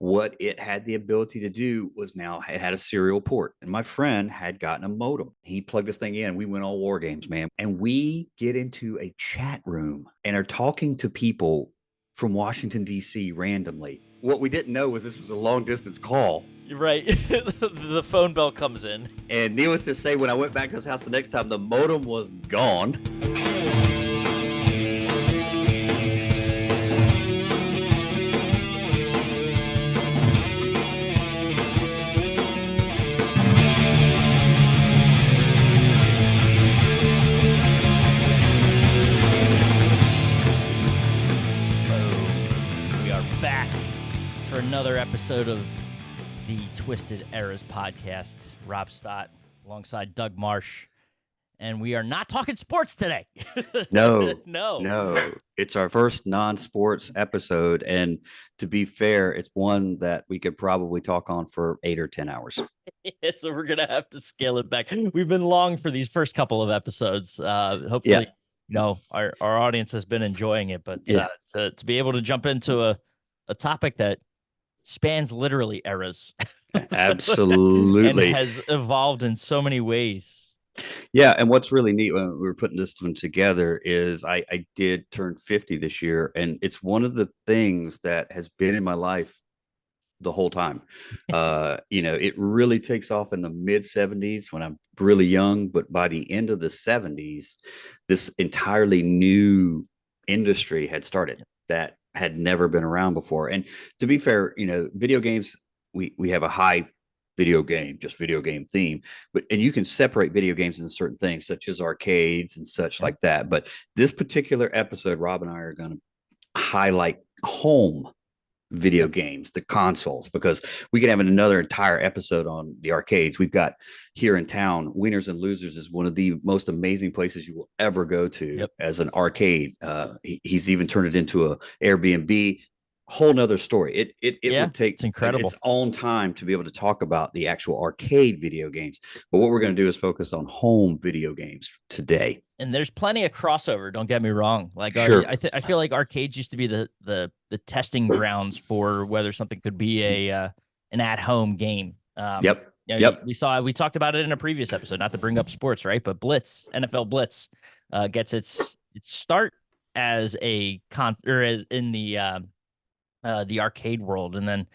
what it had the ability to do was now it had a serial port. And my friend had gotten a modem. He plugged this thing in. We went all war games, man. And we get into a chat room and are talking to people from Washington, D.C. randomly. What we didn't know was this was a long distance call. You're right. The phone bell comes in. And needless to say, when I went back to his house the next time, the modem was gone. Another episode of the Twisted Eras podcast. Rob Stott alongside Doug Marsh, and we are not talking sports today. No. It's our first non-sports episode, and to be fair, it's one that we could probably talk on for 8 or 10 hours. Yeah, so we're gonna have to scale it back. We've been long for these first couple of episodes. Hopefully, our audience has been enjoying it, but to be able to jump into a topic that spans literally eras. Absolutely. And has evolved in so many ways. Yeah, and what's really neat when we were putting this one together is I did turn 50 this year, and it's one of the things that has been in my life the whole time. It really takes off in the mid 70s when I'm really young, but by the end of the 70s, this entirely new industry had started that had never been around before. And to be fair, video games, we have a high video game theme, and you can separate video games into certain things such as arcades and such like that. But this particular episode, Rob and I are going to highlight home video games, the consoles, because we could have another entire episode on the arcades. We've got here in town, Winners and Losers is one of the most amazing places you will ever go to as an arcade. He's even turned it into a Airbnb. Whole nother story. It would take its own time to be able to talk about the actual arcade video games. But what we're going to do is focus on home video games today. And there's plenty of crossover. Don't get me wrong. Like, sure. I feel like arcades used to be the testing grounds for whether something could be an at-home game. Yep. We talked about it in a previous episode, not to bring up sports, right? But NFL Blitz, gets its start as as in the arcade world, and then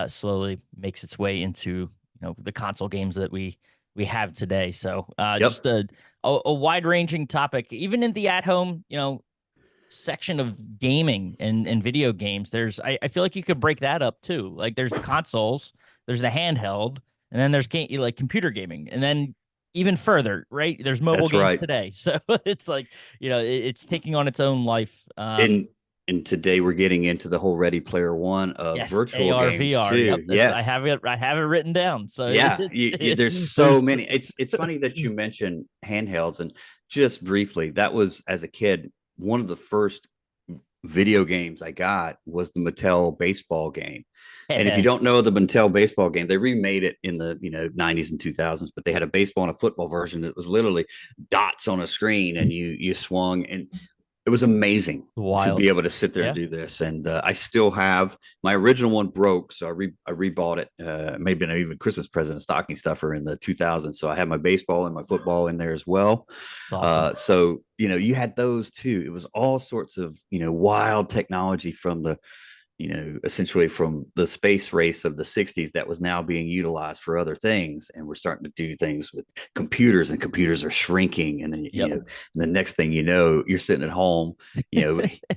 slowly makes its way into the console games that we have today. So just a wide-ranging topic, even in the at-home section of gaming and video games. I feel like you could break that up too. Like there's the consoles, there's the handheld, and then there's like computer gaming, and then even further, right? There's mobile games today. So it's like it's taking on its own life. And today we're getting into the whole Ready Player One of virtual AR, games VR, too. Yep, yes, I have it written down. So there's so many. It's funny that you mentioned handhelds, and just briefly, that was as a kid one of the first video games I got was the Mattel baseball game. And if you don't know the Mattel baseball game, they remade it in the 90s and 2000s, but they had a baseball and a football version that was literally dots on a screen, and you swung, and it was amazing to be able to sit there and do this. And I still have my original one broke, so I rebought it. Maybe an even Christmas present, a stocking stuffer in the 2000s. So I have my baseball and my football in there as well. Awesome. So you had those too. It was all sorts of wild technology from the essentially from the space race of the 60s that was now being utilized for other things. And we're starting to do things with computers, and computers are shrinking. And then, the next thing you're sitting at home,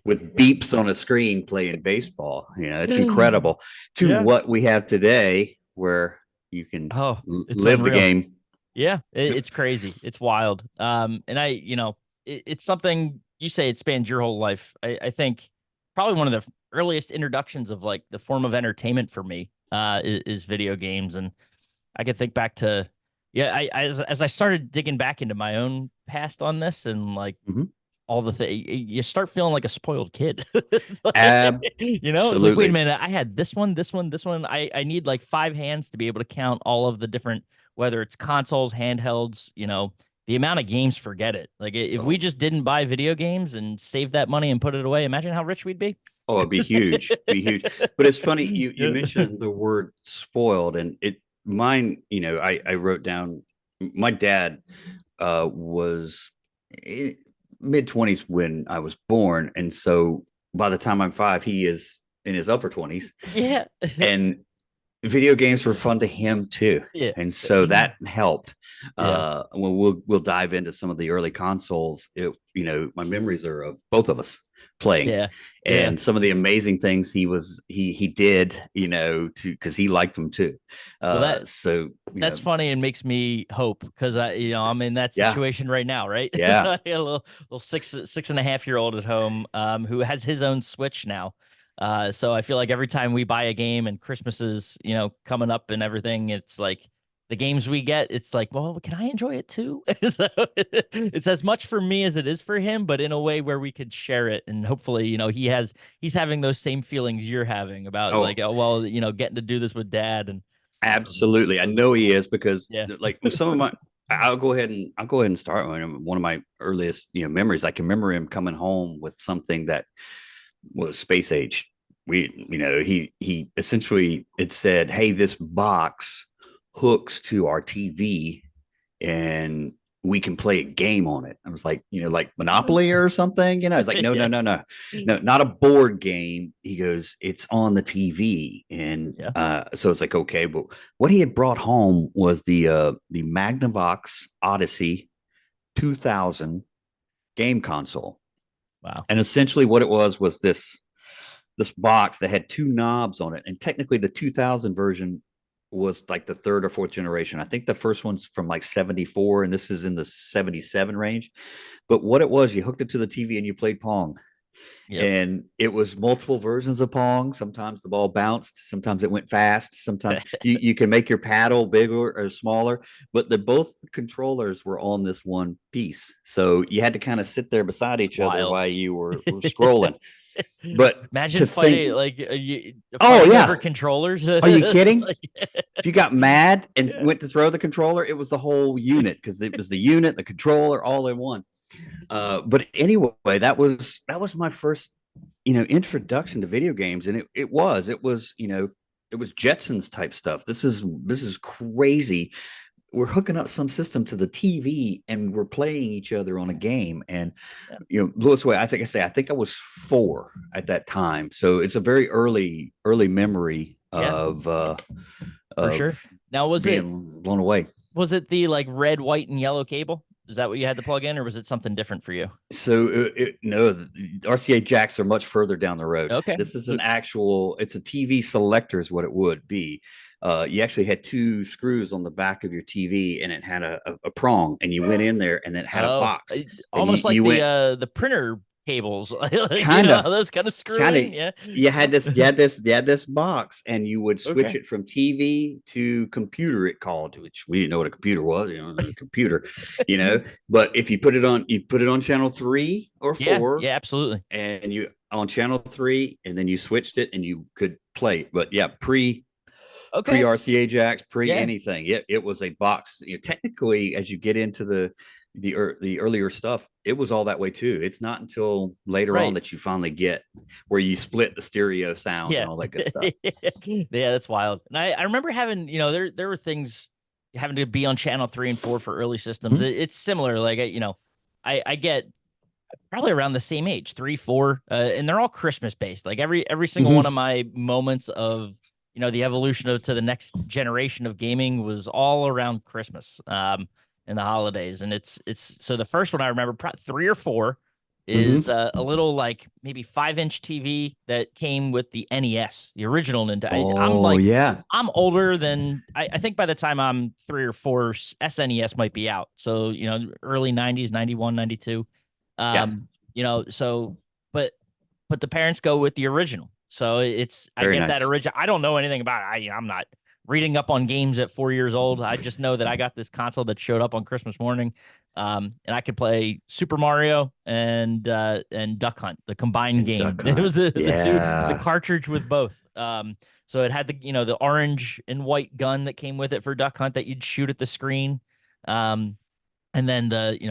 with beeps on a screen playing baseball. It's incredible to what we have today, where you can live the game. Yeah, it's crazy. It's wild. And it's something you say it spans your whole life. I think probably one of the earliest introductions of like the form of entertainment for me is video games. And I can think back to as I started digging back into my own past on this, and like all the things, you start feeling like a spoiled kid. It's like, it's like, wait a minute, I had this one. I need like 5 hands to be able to count all of the different, whether it's consoles, handhelds, the amount of games, forget it. Like if we just didn't buy video games and save that money and put it away, imagine how rich we'd be. Oh, it'd be huge, be huge. But it's funny you Yeah. mentioned the word spoiled, and it mine. I wrote down my dad was mid 20s when I was born, and so by the time I'm 5, he is in his upper 20s, Yeah. and video games were fun to him too, Yeah. and so that helped. Yeah. When we'll dive into some of the early consoles. My memories are of both of us playing, Yeah. Yeah. and some of the amazing things he did, to because he liked them too. Well, So that's funny and makes me hope because I'm in that yeah, situation right now, right? So yeah. I got a little 6.5 year old at home, who has his own Switch now. So I feel like every time we buy a game and Christmas is, coming up and everything, it's like the games we get, it's like, well, can I enjoy it too? So it's as much for me as it is for him, but in a way where we could share it. And hopefully, he's having those same feelings you're having about like, Oh, oh, well, getting to do this with dad and absolutely. I know he is because yeah. like some of my I'll go ahead and start one of my earliest memories. I can remember him coming home with something that was space age. He essentially it said, "Hey, this box hooks to our TV and we can play a game on it." I was like, like Monopoly or something. It's like, no, no, Yeah. no, no, no, not a board game. He goes, it's on the TV. And Yeah. so it's like, okay, but what he had brought home was the Magnavox Odyssey 2000 game console. Wow. And essentially what it was this box that had two knobs on it. And technically the 2000 version was like the third or fourth generation. I think the first one's from like 74 and this is in the 77 range. But what it was, you hooked it to the TV and you played Pong. Yep. And it was multiple versions of Pong. Sometimes the ball bounced, sometimes it went fast, sometimes you can make your paddle bigger or smaller, but both controllers were on this one piece. So you had to kind of sit there beside It's each other wild. while you were scrolling. But Imagine to think, fighting like oh fighting over yeah, controllers. are you kidding? Like, If you got mad and yeah. went to throw the controller, it was the whole unit because it was the unit, the controller, all in one. But anyway, that was my first, introduction to video games, and it was it was Jetsons type stuff. This is crazy. We're hooking up some system to the TV and we're playing each other on a game. And Yeah. Lewis, way I think I was 4 at that time, so it's a very early memory Yeah, for sure. of Now being blown away. was it the like red, white, and yellow cable? Is that what you had to plug in, or was it something different for you? So no, the RCA jacks are much further down the road. Okay. This is So it's a TV selector is what it would be. You actually had two screws on the back of your TV, and it had a prong, and you went in there, and it had a oh, box, and you almost like you went the printer cables, like kind how of those kind of screw kind of in. Yeah. you had this box, and you would switch Okay. it from TV to computer, it called, which we didn't know what a computer was, a computer, you know but if you put it on channell 3 or Yeah. 4, Yeah. Absolutely. and you on channel 3, and then you switched it and you could play. But yeah, pre Okay. RCA jacks, pre Yeah. anything, it was a box. Technically, as you get into the earlier stuff, it was all that way too. It's not until later on Right. that you finally get where you split the stereo sound and Yeah. all that good stuff. Yeah, that's wild. And I remember having, there were things having to be on channel 3 and 4 for early systems. Mhm. It's similar. Like, I get probably around the same age, 3, 4, and they're all Christmas based. Like every single one of Mhm. my moments of, the evolution to the next generation of gaming was all around Christmas, and the holidays. And so the first one I remember, 3 or 4, is Mhm. a little like maybe 5-inch TV that came with the NES, the original Nintendo. I'm Oh like, yeah, I'm older than I think by the time I'm 3 or 4, SNES might be out. So, early 90s, 91, 92. yeah, So, but the parents go with the original. So I very get that nice. original. I don't know anything about it. I'm not reading up on games at 4 years old. I just know that I got this console that showed up on Christmas morning. And I could play Super Mario and Duck Hunt, the combined And game. Duck It Hunt, was the yeah, cartridge with both. So it had the orange and white gun that came with it for Duck Hunt that you'd shoot at the screen. And then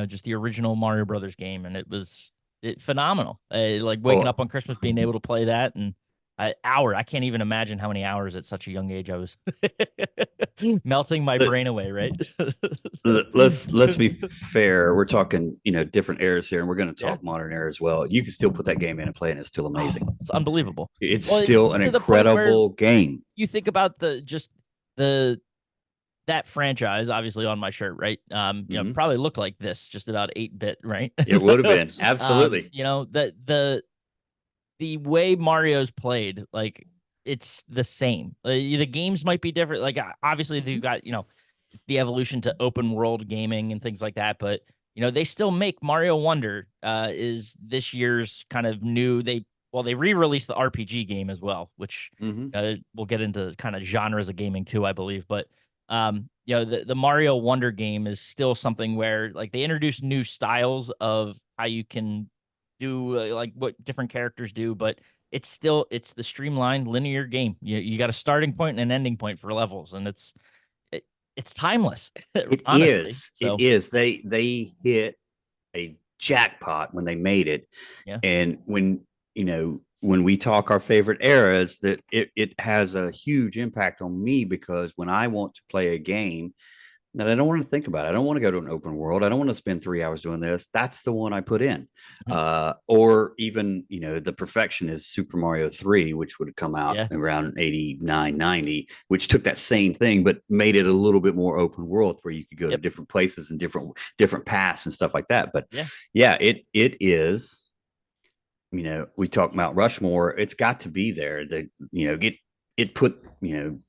just the original Mario Brothers game, and it was phenomenal. Like waking Oh, up on Christmas, being able to play that, and I can't even imagine how many hours at such a young age I was melting my let, brain away. Right? let's be fair. We're talking, different eras here, and we're going to Yeah. talk modern era as well. You can still put that game in and play, and it's still Oh, amazing. it's unbelievable. It's Well, still an to the point where incredible game. you think about the that franchise, obviously on my shirt, right? Hmm. Probably looked like this, just about 8-bit, right? It would have been absolutely. The way Mario's played, like it's the same. The games might be different. Like obviously they've got the evolution to open world gaming and things like that, but they still make Mario Wonder. Is this year's kind of new? They re-released the RPG game as well, which Hmm. we'll get into kind of genres of gaming too, I believe. But the Mario Wonder game is still something where like they introduce new styles of how you can do like what different characters do, but it's the streamlined linear game. You got a starting point and an ending point for levels, and it, it's timeless, It honestly. is. It So is. They hit a jackpot when they made it. yeah. And when we talk our favorite eras, that it has a huge impact on me, because when I want to play a game that I don't want to think about, I don't want to go to an open world, I don't want to spend 3 hours doing this, that's the one I put in. Mhm. Or even, the perfection is Super Mario 3, which would have come out Yeah. around 89, 90, which took that same thing but made it a little bit more open world, where you could go to Yep. different places and different paths and stuff like that. But Yeah. yeah, it is, we talk Mount Rushmore, it's got to be there. It put,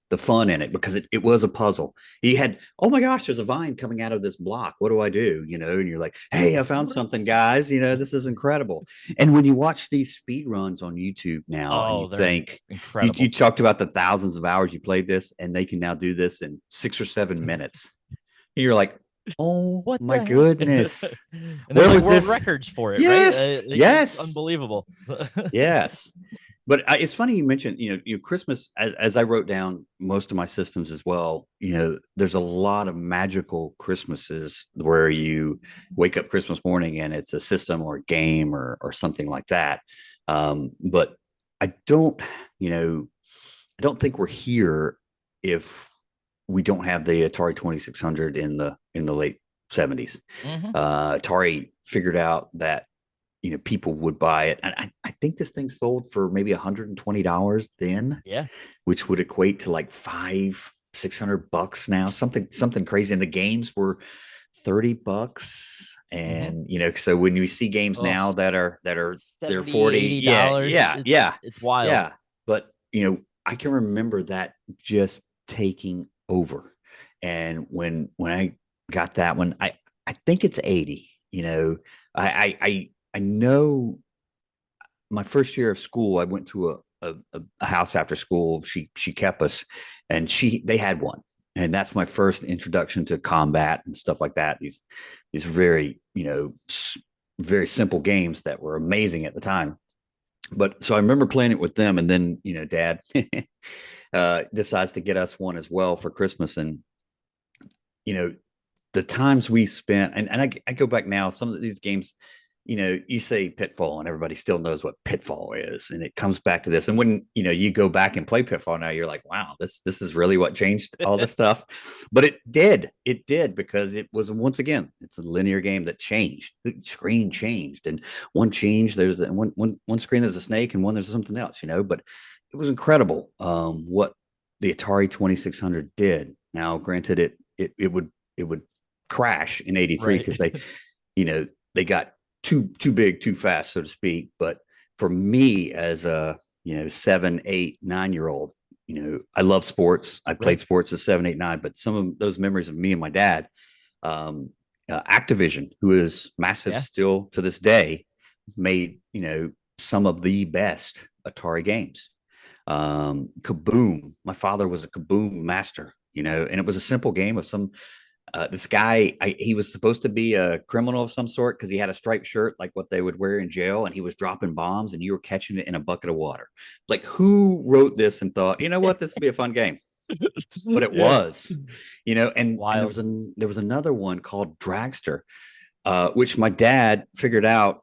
the fun in it, because it was a puzzle. He had, oh my gosh, there's a vine coming out of this block. What do I do? And you're like, hey, I found something, guys. This is incredible. And when you watch these speed runs on YouTube now, and you Oh, they're think, you incredible. talked about the thousands of hours you played this, and they can now do this in 6 or 7 minutes. And you're like, oh What my the heck? goodness, And there's where like was world this? records for it, right? Yes, It's yes, unbelievable. yes. But it's funny you mentioned, Christmas, as I wrote down most of my systems as well. There's a lot of magical Christmases where you wake up Christmas morning and it's a system or a game or something like that. But I don't, I don't think we're here if we don't have the Atari 2600 in the late 70s. Hmm. Atari figured out that people would buy it, and I think this thing sold for maybe $120 then, Yeah. which would equate to like 500-600 bucks now, something crazy. And the games were $30. Hmm. And so when you see games Oh, now that are they're 70, 40, yeah, $80. yeah, yeah, It's wild. yeah. But I can remember that just taking over. And when I got that one, I think it's 80. I know my first year of school, I went to a house after school. She kept us, and they had one, and that's my first introduction to combat and stuff like that. These very, very simple games that were amazing at the time. But so I remember playing it with them, and then Dad decides to get us one as well for Christmas. And you know the times we spent, and I go back now, some of these games, you say Pitfall and everybody still knows what Pitfall is, and it comes back to this. And when you go back and play Pitfall now, you're like, wow, this is really what changed all this stuff. But it did, because it was, once again, it's a linear game that changed. The screen changed, and one change, there's one screen there's a snake, and one there's something else, but it was incredible, what the Atari 2600 did. Now granted, it would crash in 83, Right. because they got too big too fast, so to speak. But for me, as a 7, 8, 9 year old, I love sports. I Right. played sports as 7, 8, 9. But some of those memories of me and my dad, Activision, who is massive Yeah. still to this day, made some of the best Atari games. Kaboom, my father was a Kaboom master, and it was a simple game of some, this guy, he was supposed to be a criminal of some sort, because he had a striped shirt like what they would wear in jail, and he was dropping bombs, and you were catching it in a bucket of water. Like, who wrote this and thought, what, this would be a fun game? But it Yeah. was, and Wild. there was another one called Dragster, which my dad figured out.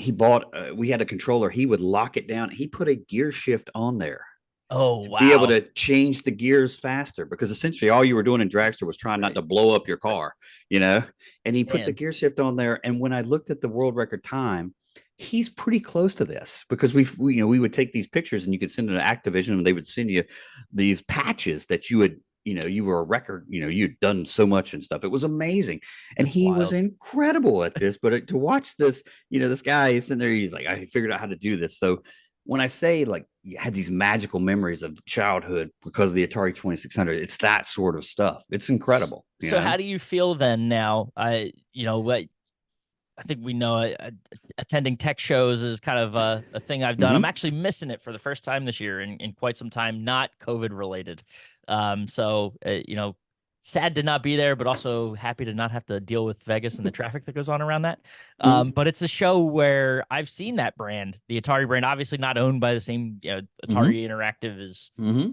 he bought. We had a controller. He would lock it down. He put a gear shift on there Oh, to be able wow. to change the gears faster, because essentially all you were doing in Dragster was trying not Right. to blow up your car, you know. And he put the Man, gear shift on there. And when I looked at the world record time, he's pretty close to this, because we would take these pictures and you could send it to Activision and they would send you these patches that you had, you were a record, you'd done so much and stuff. It was amazing. And that's he was wild. incredible at this. But to watch this, this guy is sitting there, he's like, I figured out how to do this. So when I say like you had these magical memories of childhood because of the Atari 2600, it's that sort of stuff. It's incredible, So how do you feel then now? What I think we know attending tech shows is kind of a thing I've done. I'm Mm-hmm. actually missing it for the first time this year in quite some time, not COVID related. So sad to not be there, but also happy to not have to deal with Vegas and the traffic that goes on around that. Mm-hmm. But it's a show where I've seen that brand, the Atari brand, obviously not owned by the same, Mm-hmm. Atari Interactive is Mm-hmm.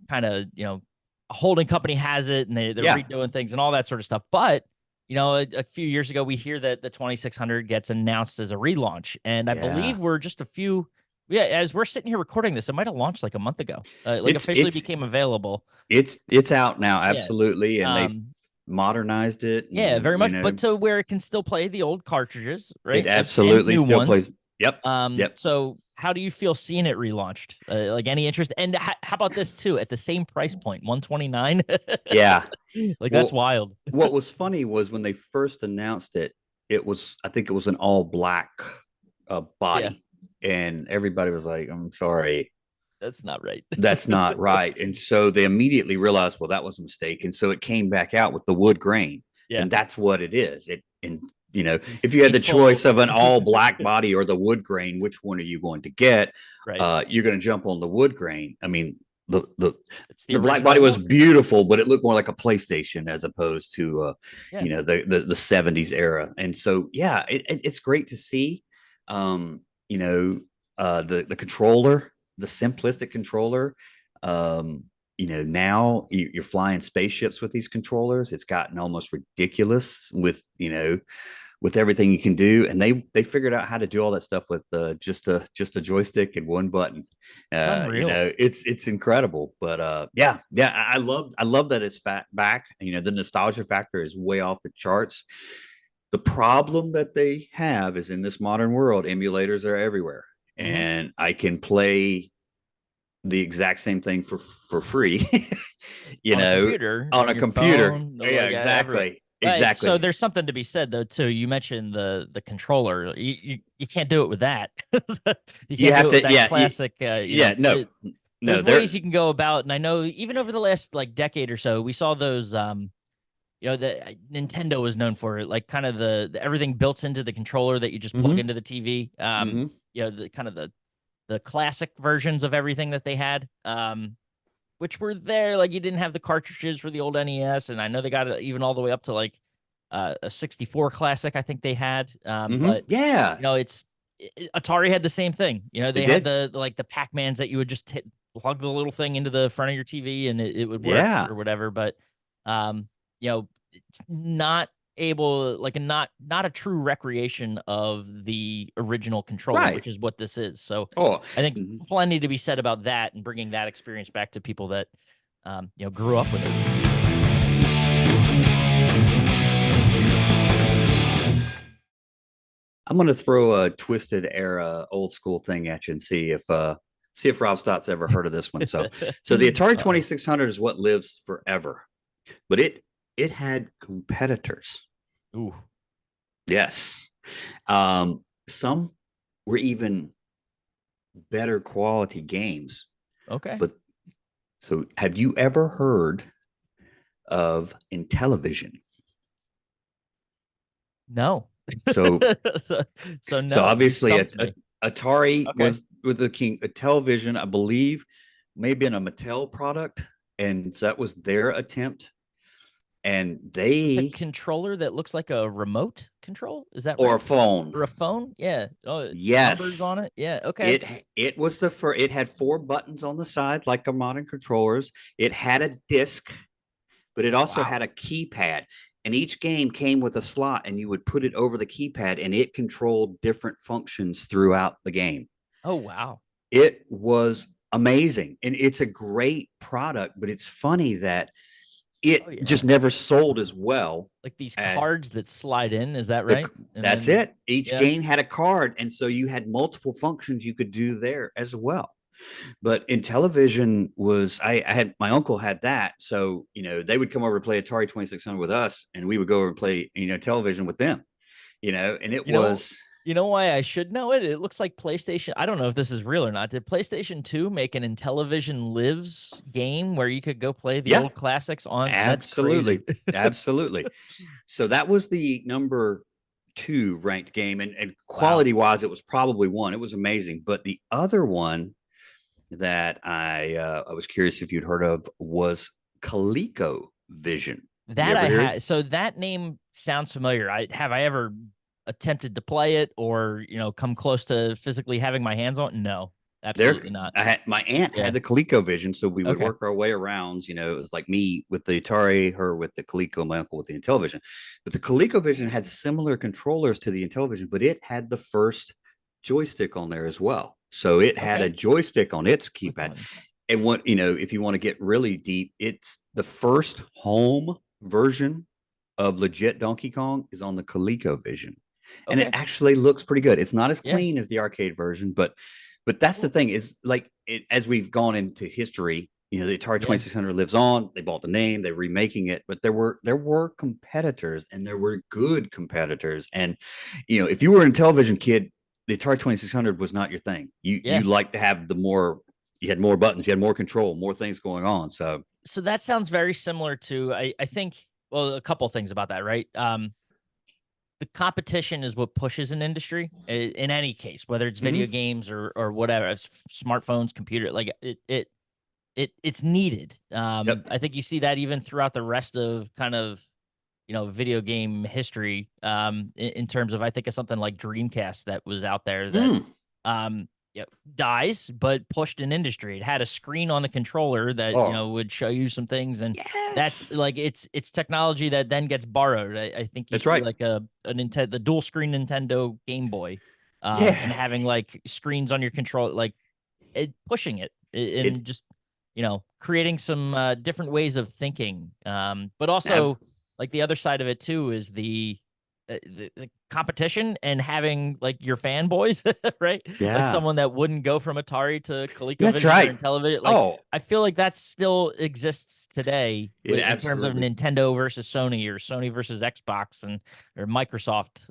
kind of, a holding company has it and they're Yeah. redoing things and all that sort of stuff. But a few years ago, we hear that the 2600 gets announced as a relaunch, and I Yeah. believe we're just a few. Yeah, as we're sitting here recording this, it might have launched like a month ago. Like It's officially it's became available. it's out now, Yeah. absolutely, and they've Um. modernized it, Yeah, and very much. But to where it can still play the old cartridges, it right? And absolutely new still ones. plays. Yep. Yep. So how do you feel seeing it relaunched? Like any interest? And how about this too? At the same price point, 129. Yeah. Like that's Well, wild. what was funny was when they first announced it, I think it was an all black Yeah, body, and everybody was like, "I'm sorry, that's not right. that's not right." And so they immediately realized, well, that was a mistake. And so it came back out with the wood grain. Yeah, And that's what it is. And the if you had the faithful. choice of an all black body or the wood grain, which one are you going to get? Right. You're going to jump on the wood grain. I mean, the the It's the the black body original was look. beautiful, but it looked more like a PlayStation as opposed to Yeah. the 70s era. And so yeah, it's great to see. Um, the controller, the simplistic controller. Um, now you're flying spaceships with these controllers. It's gotten almost ridiculous with everything you can do, and they figured out how to do all that stuff with just a joystick and one button. It's unreal. It's incredible. But yeah, I love that it's back. The nostalgia factor is way off the charts. The problem that they have is in this modern world, emulators are everywhere, Hmm. and I can play the exact same thing for free, you On a know, computer, on on a your computer. phone, Yeah, like everywhere. exactly, Right. So exactly. there's something to be said though too. You mentioned the controller. You can't do it with that. You You can't do have it with to, that yeah, classic. yeah, no, no, There's they're ways you can go about, and I know even over the last like decade or so, we saw those. The Nintendo was known for it, like kind of the everything built into the controller that you just plug mm-hmm, into the TV. mm-hmm. The kind of the classic versions of everything that they had. Which were there. Like you didn't have the cartridges for the old NES, and I know they got it even all the way up to like a 64 classic. I think they had. Mm-hmm. But Yeah, Atari had the same thing. they They had did. the Pac-Mans that you would just plug the little thing into the front of your TV and it would work Yeah, or whatever. But it's not able like a not a true recreation of the original controller, right. which is what this is. So Oh, I think mhm. plenty to be said about that and bringing that experience back to people that grew up with it. I'm gonna throw a twisted era old school thing at you and see if Rob Stott's ever heard of this one. So the Atari Uh-oh. 2600 is what lives forever, but it had competitors. Ooh. Yes. Some were even better quality games. Okay. But so have you ever heard of Intellivision? No. So so, so so no, you obviously stumped me. Atari Okay. was with the king. Intellivision, I believe, maybe in a Mattel product, and so that was their attempt. And With a they controller that looks like a remote control, is that or a right? phone. Or a phone? Yeah. Oh, numbers Yes, on it. Yeah. Okay. it was the first. It had four buttons on the side like a modern controllers. It had a disc, but it also Wow. had a keypad. and each game came with a slot, and you would put it over the keypad, and it controlled different functions throughout the game. Oh wow. It was amazing, and it's a great product, but it's funny that Oh it yeah. just never sold as well. Like these As cards that slide in, is that the right? And that's then it. Each yeah. game had a card, and so you had multiple functions you could do there as well. But in television was I had my uncle had that, so they would come over to play Atari 2600 with us, and we would go over and play television with them. And it You know, was you know why I should know it? It looks like PlayStation. I don't know if this is real or not. Did PlayStation 2 make an Intellivision Lives game where you could go play the yeah, old classics on? That's crazy. absolutely, absolutely. So that was the number two ranked game, and Wow. quality wise, it was probably one. It was amazing, but the other one that I was curious if you'd heard of was ColecoVision. Have you That ever I heard? had. So that name sounds familiar. I ever attempted to play it or, come close to physically having my hands on it? No, There, absolutely not. I had my aunt Yeah. had the ColecoVision, so we would Okay. work our way around. It was like me with the Atari, her with the Coleco, my uncle with the Intellivision. But the ColecoVision had similar controllers to the Intellivision, but it had the first joystick on there as well. So it had a Okay. joystick on its That's keypad. fun. And if you want to get really deep, it's the first home version of legit Donkey Kong is on the ColecoVision, and it Okay. actually looks pretty good. It's not as Yeah. clean as the arcade version, but that's the thing is like as we've gone into history, the Atari Yeah. 2600 lives on. They bought the name, they're remaking it, but there were competitors, and there were good competitors. And if you were a television kid, the Atari 2600 was not your thing. You Yeah. like to have you had more buttons, you had more control, more things going on. So So that sounds very similar to I think, well, a couple things about that, right? The competition is what pushes an industry in any case, whether it's video mhm. games or whatever, smartphones, computer, like it's needed. Yep. I think you see that even throughout the rest of kind of video game history. In terms of, I think of something like Dreamcast that was out there that Mm. um yeah, dies but pushed an industry. It had a screen on the controller that Oh, would show you some things, and that's yes. like it's technology that then gets borrowed. I think you That's see right. like a Nintendo, the dual screen Nintendo Game Boy, Yeah. and having like screens on your control, like it pushing it It and just creating some different ways of thinking. But ab- also, like, the other side of it too is the competition and having like your fanboys, right? Like yeah. someone that wouldn't go from Atari to That's ColecoVision or right. in television. Like, Oh, I feel like that still exists today it in terms of absolutely. Nintendo versus Sony or Sony versus Xbox and or Microsoft.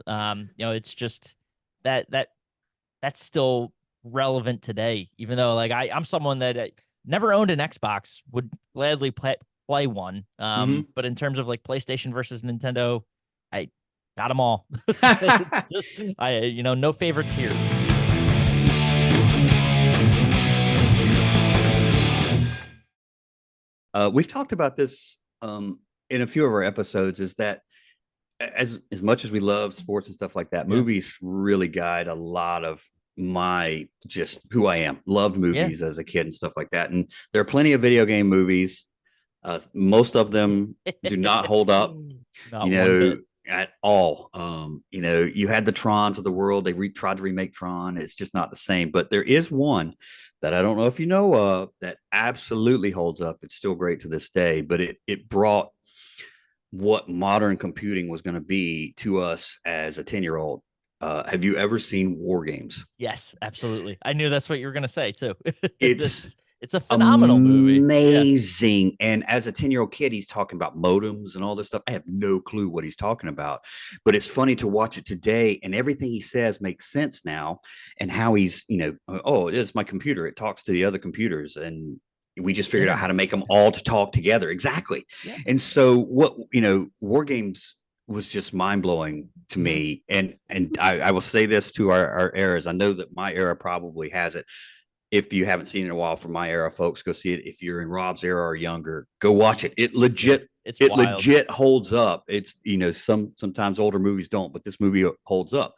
It's just that that's still relevant today, even though like I'm someone that never owned an Xbox, would gladly play one. Hmm. But in terms of like PlayStation versus Nintendo, I got them all. It's just no favorites here. We've talked about this in a few of our episodes. Is that as much as we love sports and stuff like that, Yeah, movies really guide a lot of my just who I am. Loved yeah. movies as a kid and stuff like that. And there are plenty of video game movies. Most of them do not hold up, you Not one know, bit. at all. You had the Trons of the world. They tried to remake Tron. It's just not the same. But there is one that I don't know if you know of that absolutely holds up. It's still great to this day, but it brought what modern computing was going to be to us as a 10-year-old. Have you ever seen War Games? Yes, absolutely. I knew that's what you were gonna say too. It's It's a phenomenal movie. Yeah, amazing. And as a 10-year-old kid, he's talking about modems and all this stuff. I have no clue what he's talking about, but it's funny to watch it today. And everything he says makes sense now. And how he's, oh, it is my computer. It talks to the other computers. And we just figured yeah, out how to make them all to talk together. Exactly. yeah. And so War Games was just mind blowing to Hmm. me. And I will say this to our eras. I know that my era probably has it. If you haven't seen it in a while from my era, folks, go see it. If you're in Rob's era or younger, go watch it. It Yeah, legit, it's it wild. legit holds up. It's sometimes older movies don't, but this movie holds up.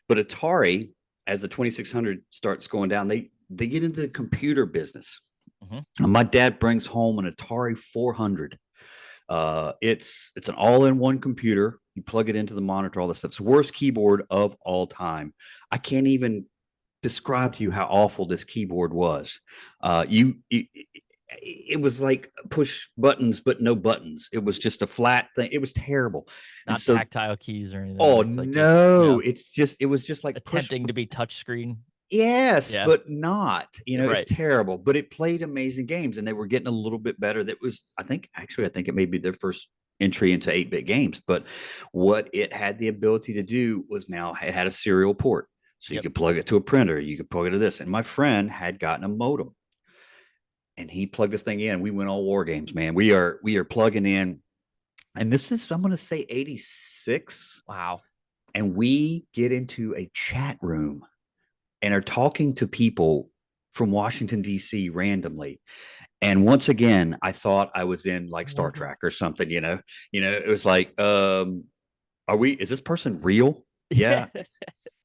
But Atari, as the 2600 starts going down, they get into the computer business. Hmm. My dad brings home an Atari 400, It's an all-in-one computer. You plug it into the monitor, all this stuff. It's the worst keyboard of all time. I can't even describe to you how awful this keyboard was. It was like push buttons, but no buttons. It was just a flat thing. It was terrible. And Not so, tactile keys or anything. oh It's like just, no, it was just like push. attempting to be touchscreen. Yes, Yeah. but not. It's Right. terrible. But it played amazing games, and they were getting a little bit better. That was, I think it may be their first entry into 8-bit games. But what it had the ability to do was now it had a serial port. So you Yep. could plug it to a printer, you could plug it to this. And my friend had gotten a modem and he plugged this thing in. We went all war games, man. We are plugging in. And this is, I'm gonna say 86. Wow. And we get into a chat room and are talking to people from Washington, D.C. randomly. And once again, I thought I was in like Star Trek or something, It was like, is this person real? Yeah. Yeah.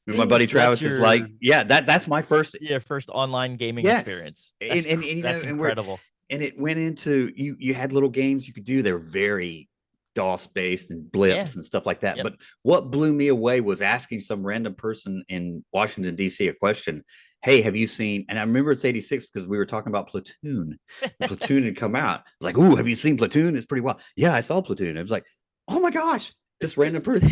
My buddy So that's Travis is like, your yeah, that's my first. first online gaming Yes. experience. That's that's And we're incredible. and it went into you had little games you could do. They were very DOS based and Yeah. blips and stuff like that. Yep. But what blew me away was asking some random person in Washington, D.C. a question. Hey, have you seen? And I remember it's 86 because we were talking about Platoon. And Platoon had come out. I was like, ooh, have you seen Platoon? It's pretty wild. Yeah, I saw Platoon. I was like, oh my gosh, this random person,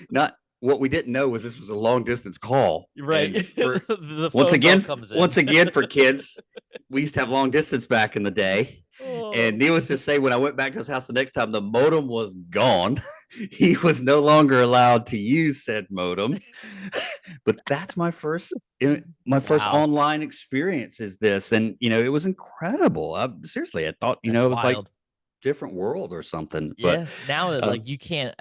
not what we didn't know was this was a long distance call. Right. And for The phone bill comes in. once again for kids, we used to have long distance back in the day. Oh. And needless to say, when I went back to his house the next time, the modem was gone. He was no longer allowed to use said modem. But that's my first Wow. online experience is this. And it was incredible. Seriously, I thought, That's it was like wild. different world or something. But Yeah. Now that uh, like you can't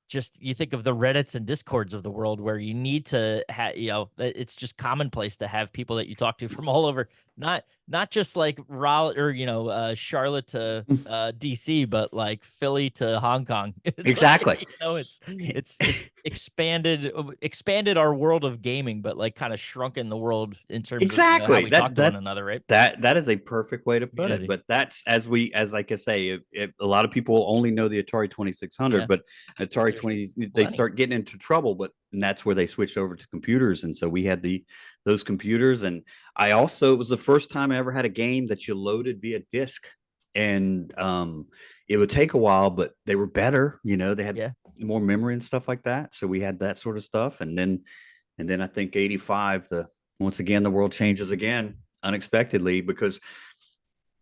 just you think of the Reddits and Discords of the world where you need to have, it's just commonplace to have people that you talk to from all over, not just like Raleigh or Charlotte to DC, but like Philly to Hong Kong. It's like, exactly. it's expanded our world of gaming, but like kind of shrunken the world in terms of how Exactly. we talk That to one that another, right? that is a perfect way to put it. Community. But that's as like I say, if a lot of people only know the Atari 2600, Yeah. but Atari There's 20 they plenty. start getting into trouble. But and that's where they switched over to computers, and so we had those computers. And I also it was the first time I ever had a game that you loaded via disk, and it would take a while, but they were better. They had Yeah. more memory and stuff like that. So we had that sort of stuff, and then I think 85 once again the world changes again unexpectedly because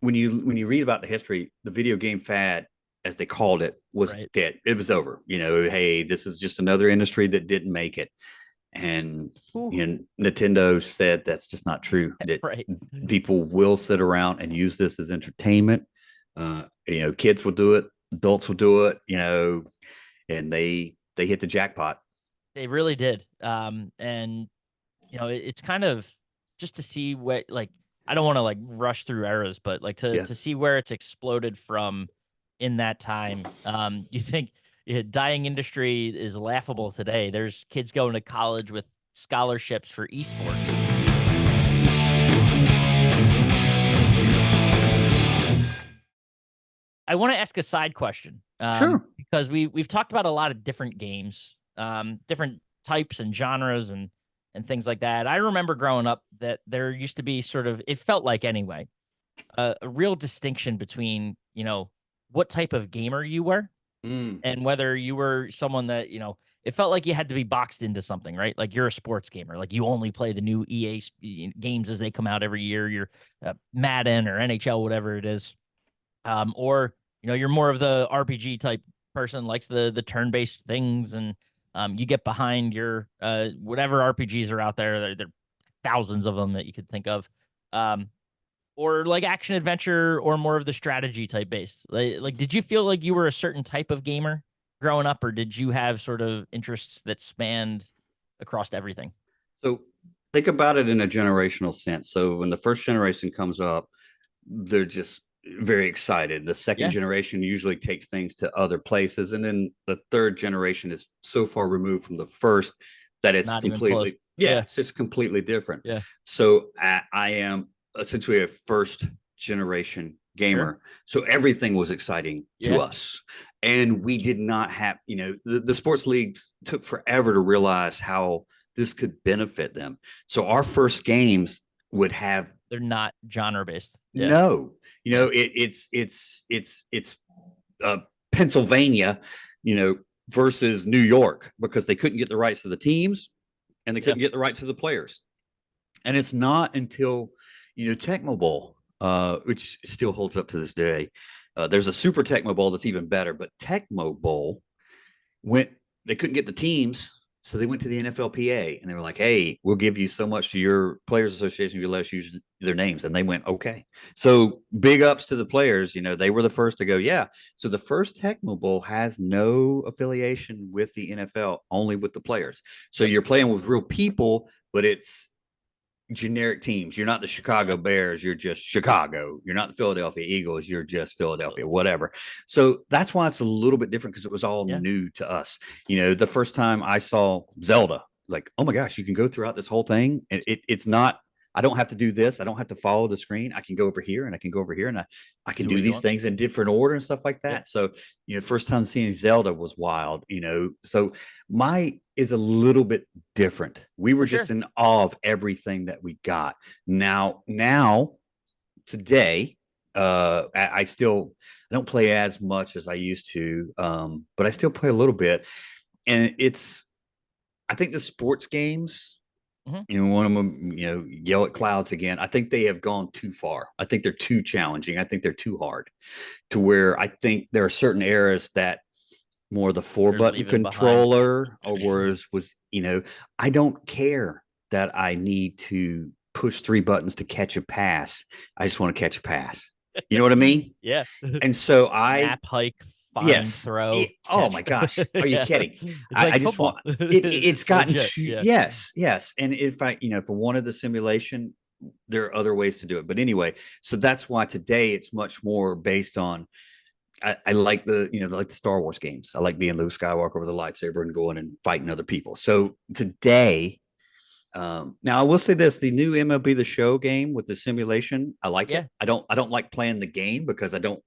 when you read about the history, the video game fad, as they called it, was Right. dead. It was over. Hey, this is just another industry that didn't make it. And Ooh. Nintendo said that's just not true. That Right. people will sit around and use this as entertainment. Kids will do it, adults will do it. And they hit the jackpot. They really did. And it's kind of just to see what like I don't want to like rush through eras, but like to Yeah. to see where it's exploded from in that time. You think dying industry is laughable today. There's kids going to college with scholarships for esports. I want to ask a side question, Sure. because we've talked about a lot of different games, different types and genres and things like that. I remember growing up that there used to be sort of, it felt like anyway, a real distinction between what type of gamer you were Mm. and whether you were someone that it felt like you had to be boxed into something, right? Like you're a sports gamer, like you only play the new games as they come out every year. You're Madden or NHL, whatever it is, or you're more of the RPG type person, likes the turn-based things, and you get behind your whatever RPGs are out there. There are thousands of them that you could think of, or like action adventure, or more of the strategy type based. Like, did you feel like you were a certain type of gamer growing up, or did you have sort of interests that spanned across everything? So think about it in a generational sense. So when the first generation comes up, they're just very excited. The second Yeah, generation usually takes things to other places. And then the third generation is so far removed from the first that it's not even close. completely, yeah, Yeah, it's just completely different. yeah, So I am essentially a first generation Sure. gamer. So everything was exciting to Yeah. us. And we did not have, the sports leagues took forever to realize how this could benefit them. So our first games would have They're not genre based. Yeah. no, Yeah. it's uh, Pennsylvania, versus New York because they couldn't get the rights to the teams and they Yeah. couldn't get the rights to the players. And it's not until Tecmo Bowl, which still holds up to this day. There's a Super Tecmo Bowl that's even better, but Tecmo Bowl went. They couldn't get the teams, so they went to the NFLPA and they were like, "Hey, we'll give you so much to your players association if you let us use their names." And they went, "Okay." So big ups to the players. They were the first to go. Yeah. So the first Tecmo Bowl has no affiliation with the NFL, only with the players. So Yep. you're playing with real people, but it's generic teams. You're not the Chicago Yeah. Bears, you're just Chicago. You're not the Philadelphia Eagles, you're just Philadelphia, whatever. So that's why it's a little bit different because it was all Yeah. new to us. The first time I saw Zelda, like, oh my gosh, you can go throughout this whole thing. It's not, I don't have to do this. I don't have to follow the screen. I can go over here and I can go over here and I can Do do what you these want. things in different order and stuff like Yep. that. So, first time seeing Zelda was wild, So my is a little bit different. We were For just sure. in awe of everything that we got. Now today, I don't play as much as I used to, but I still play a little bit. And I think the sports games, Hmm. one of them, yell at clouds again. I think they have gone too far. I think they're too challenging. I think they're too hard to where I think there are certain eras that more the four They're button leaving behind. controller or was I don't care that I need to push three buttons to catch a pass. I just want to catch a pass. You know what I mean? Yeah. And so Snap, hike, find, yes. throw, Oh catch. my gosh. Are you Yeah. kidding? It's like I just want football. it's It's gotten legit. to, Yeah. yes, yes. And if I wanted the simulation, there are other ways to do it. But anyway, so that's why today it's much more based on I like like the Star Wars games. I like being Luke Skywalker with a lightsaber and going and fighting other people. So today, now I will say this: the new MLB The Show game with the simulation, I like it. Yeah. I don't like playing the game because I don't.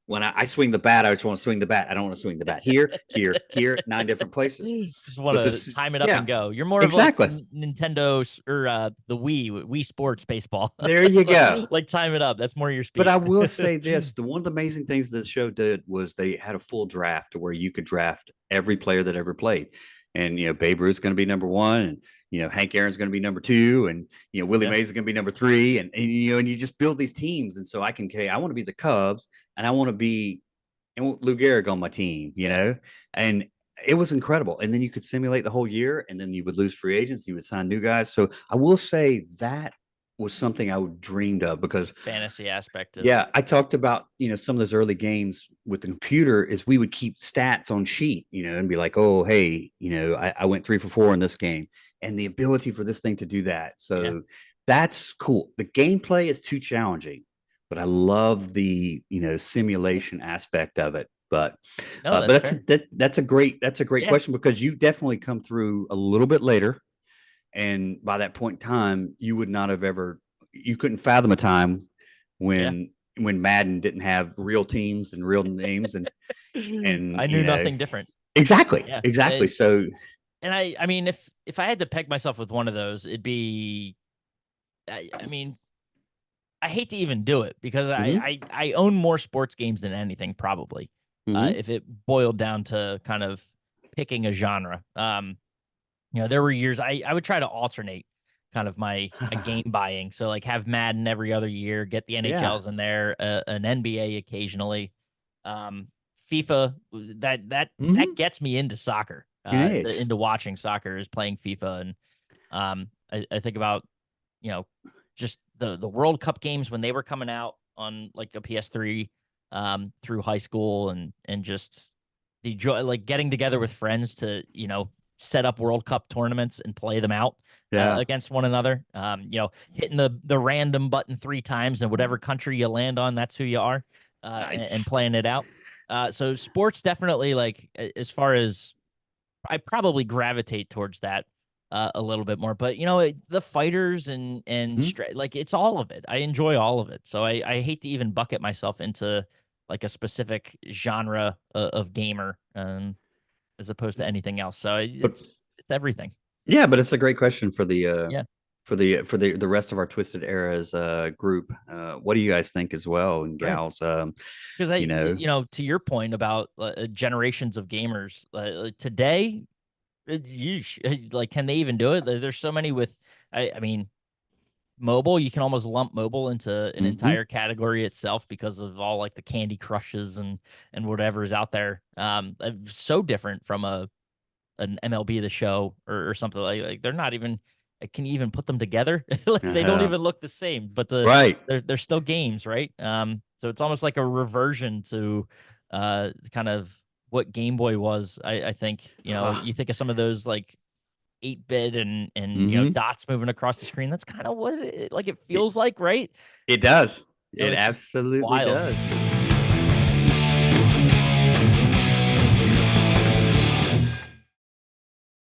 When I swing the bat, I just want to swing the bat. I don't want to swing the bat here, here, here, 9 different places. Just want But to this, time it up and yeah, go. You're more of like exactly. Nintendo or the Wii Sports baseball. There you go. Like time it up. That's more your But speed. I will say this: one of the amazing things the show did was they had a full draft to where you could draft every player that ever played, and Babe Ruth's going to be number one, and Hank Aaron's going to be number two, and Willie Yeah. Mays is going to be number three, and you just build these teams, and so I can I want to be the Cubs, and I want to be and Lou Gehrig on my team, and it was incredible. And then you could simulate the whole year, and then you would lose free agents, you would sign new guys. So I will say that was something I dreamed of because Fantasy aspect of yeah, I talked about, some of those early games with the computer is we would keep stats on sheet, and be like, oh, hey, I went 3 for 4 in this game and the ability for this thing to do that. yeah. So that's cool. The gameplay is too challenging, but I love the, simulation aspect of it. No, But that's fair. that's a great Yeah. question because you definitely come through a little bit later. And by that point in time, you would not have ever, you couldn't fathom a time Yeah. when Madden didn't have real teams and real names and I knew nothing different. exactly, Yeah. exactly. So And I mean, if I had to peg myself with one of those, it'd be, I mean, I hate to even do it because mhm, I own more sports games than anything probably. mhm. If it boiled down to kind of picking a genre, there were years I would try to alternate kind of my game buying. So like have Madden every other year, get the Yeah, NHLs in there, an NBA occasionally. Um, FIFA that mhm. gets me into soccer, It is. into watching soccer is playing FIFA. And I think about you know just the World Cup games when they were coming out on like a PS3 through high school, and just the joy, like getting together with friends to set up World Cup tournaments and play them out Yeah, against one another. Hitting the random button 3 times, and whatever country you land on, that's who you are, and nice. playing it out. So sports definitely, like as far as I probably gravitate towards that. a little bit more. But the fighters and Mhm. like it's all of it. I enjoy all of it. So I hate to even bucket myself into like a specific genre of gamer, as opposed to anything else. So But it's everything. yeah, but it's a great question for the Yeah, the rest of our Twisted Eras group. What do you guys think as well, and right. gals? Because You know, to your point about generations of gamers today, like, can they even do it? There's so many with, I mean, mobile. You can almost lump mobile into an hmm entire category itself because of all like the Candy Crushes and whatever is out there. So different from an MLB the Show or something like they're not even. Can you even put them together? Like they don't uh even look the same, but right. they're still games, right? So it's almost like a reversion to kind of what Game Boy was. I think Huh. you think of some of those like 8-bit and hmm dots moving across the screen. That's kind of what it It, feels like, right? it does. It It's absolutely wild. does.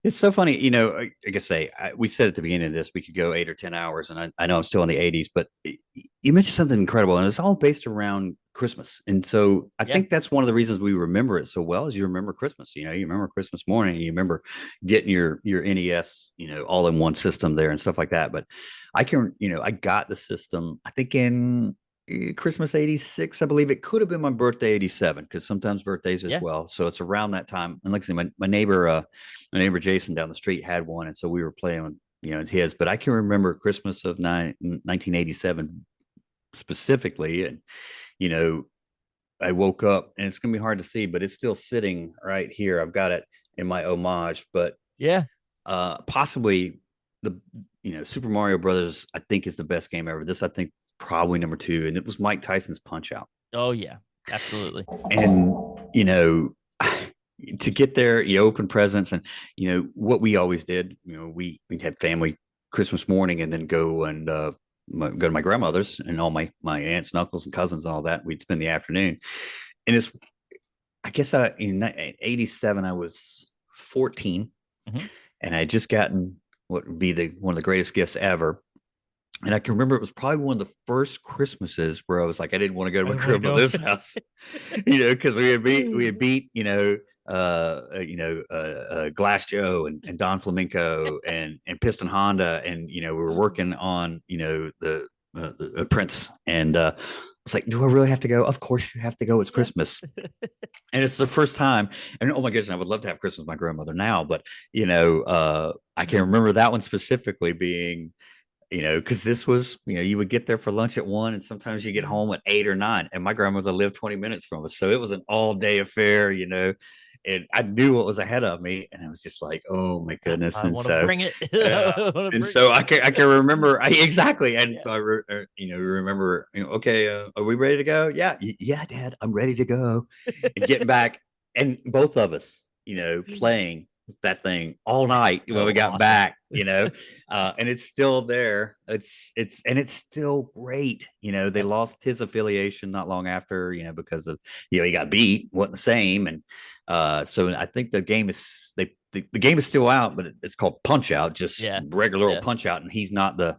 It's so funny, like I say, we said at the beginning of this, we could go 8 or 10 hours, and I know I'm still in the 80s, but you mentioned something incredible, and it's all based around Christmas. And so I Yeah, think that's one of the reasons we remember it so well is you remember Christmas. You remember Christmas morning, you remember getting your NES, all in one system there and stuff like that. But I got the system, I think in Christmas 86, I believe. It could have been my birthday 87, because sometimes birthdays as yeah. well. So it's around that time. And like I said, my neighbor Jason down the street had one, and so we were playing with his. But I can remember Christmas of 1987 specifically, and you know I woke up, and it's gonna be hard to see, but it's still sitting right here. I've got it in my homage, but Yeah. possibly the Super Mario Brothers, I think, is the best game ever. This, I think, is probably number two, and it was Mike Tyson's Punch Out. Oh yeah. Absolutely. And you know to get there, you open presents, and what we always did, we'd have family Christmas morning, and then go and go to my grandmother's, and all my aunts and uncles and cousins and all that. We'd spend the afternoon. And it's, I guess, in 87 I was 14, Hmm. and I had just gotten what would be the one of the greatest gifts ever. And I can remember it was probably one of the first Christmases where I was like, I didn't want to go to I my didn't want to go. grandmother's house, because we had beat, Glass Joe and Don Flamenco and Piston Honda, and we were working on the Prince, and it's like, do I really have to go? Of course you have to go. It's Yes. Christmas, and it's the first time. And oh my goodness, I would love to have Christmas with my grandmother now, but I can remember that one specifically being, because this was, you would get there for lunch at 1, and sometimes you get home at 8 or 9. And my grandmother lived 20 minutes from us, so it was an all day affair, and I knew what was ahead of me, and I was just like, oh my goodness. I And want to so, bring it. yeah, I want to and bring so I can remember, exactly. And Yeah. so remember, okay, are we ready to go? Yeah, yeah, Dad, I'm ready to go. And getting back, and both of us, playing that thing all night It's when so we got awesome. back, and it's still there. It's still great. They That's lost his affiliation not long after, because of, he got beat, wasn't the same. And so I think the game is still out, but it's called Punch Out, just yeah. regular old Yeah. Punch Out, and he's not the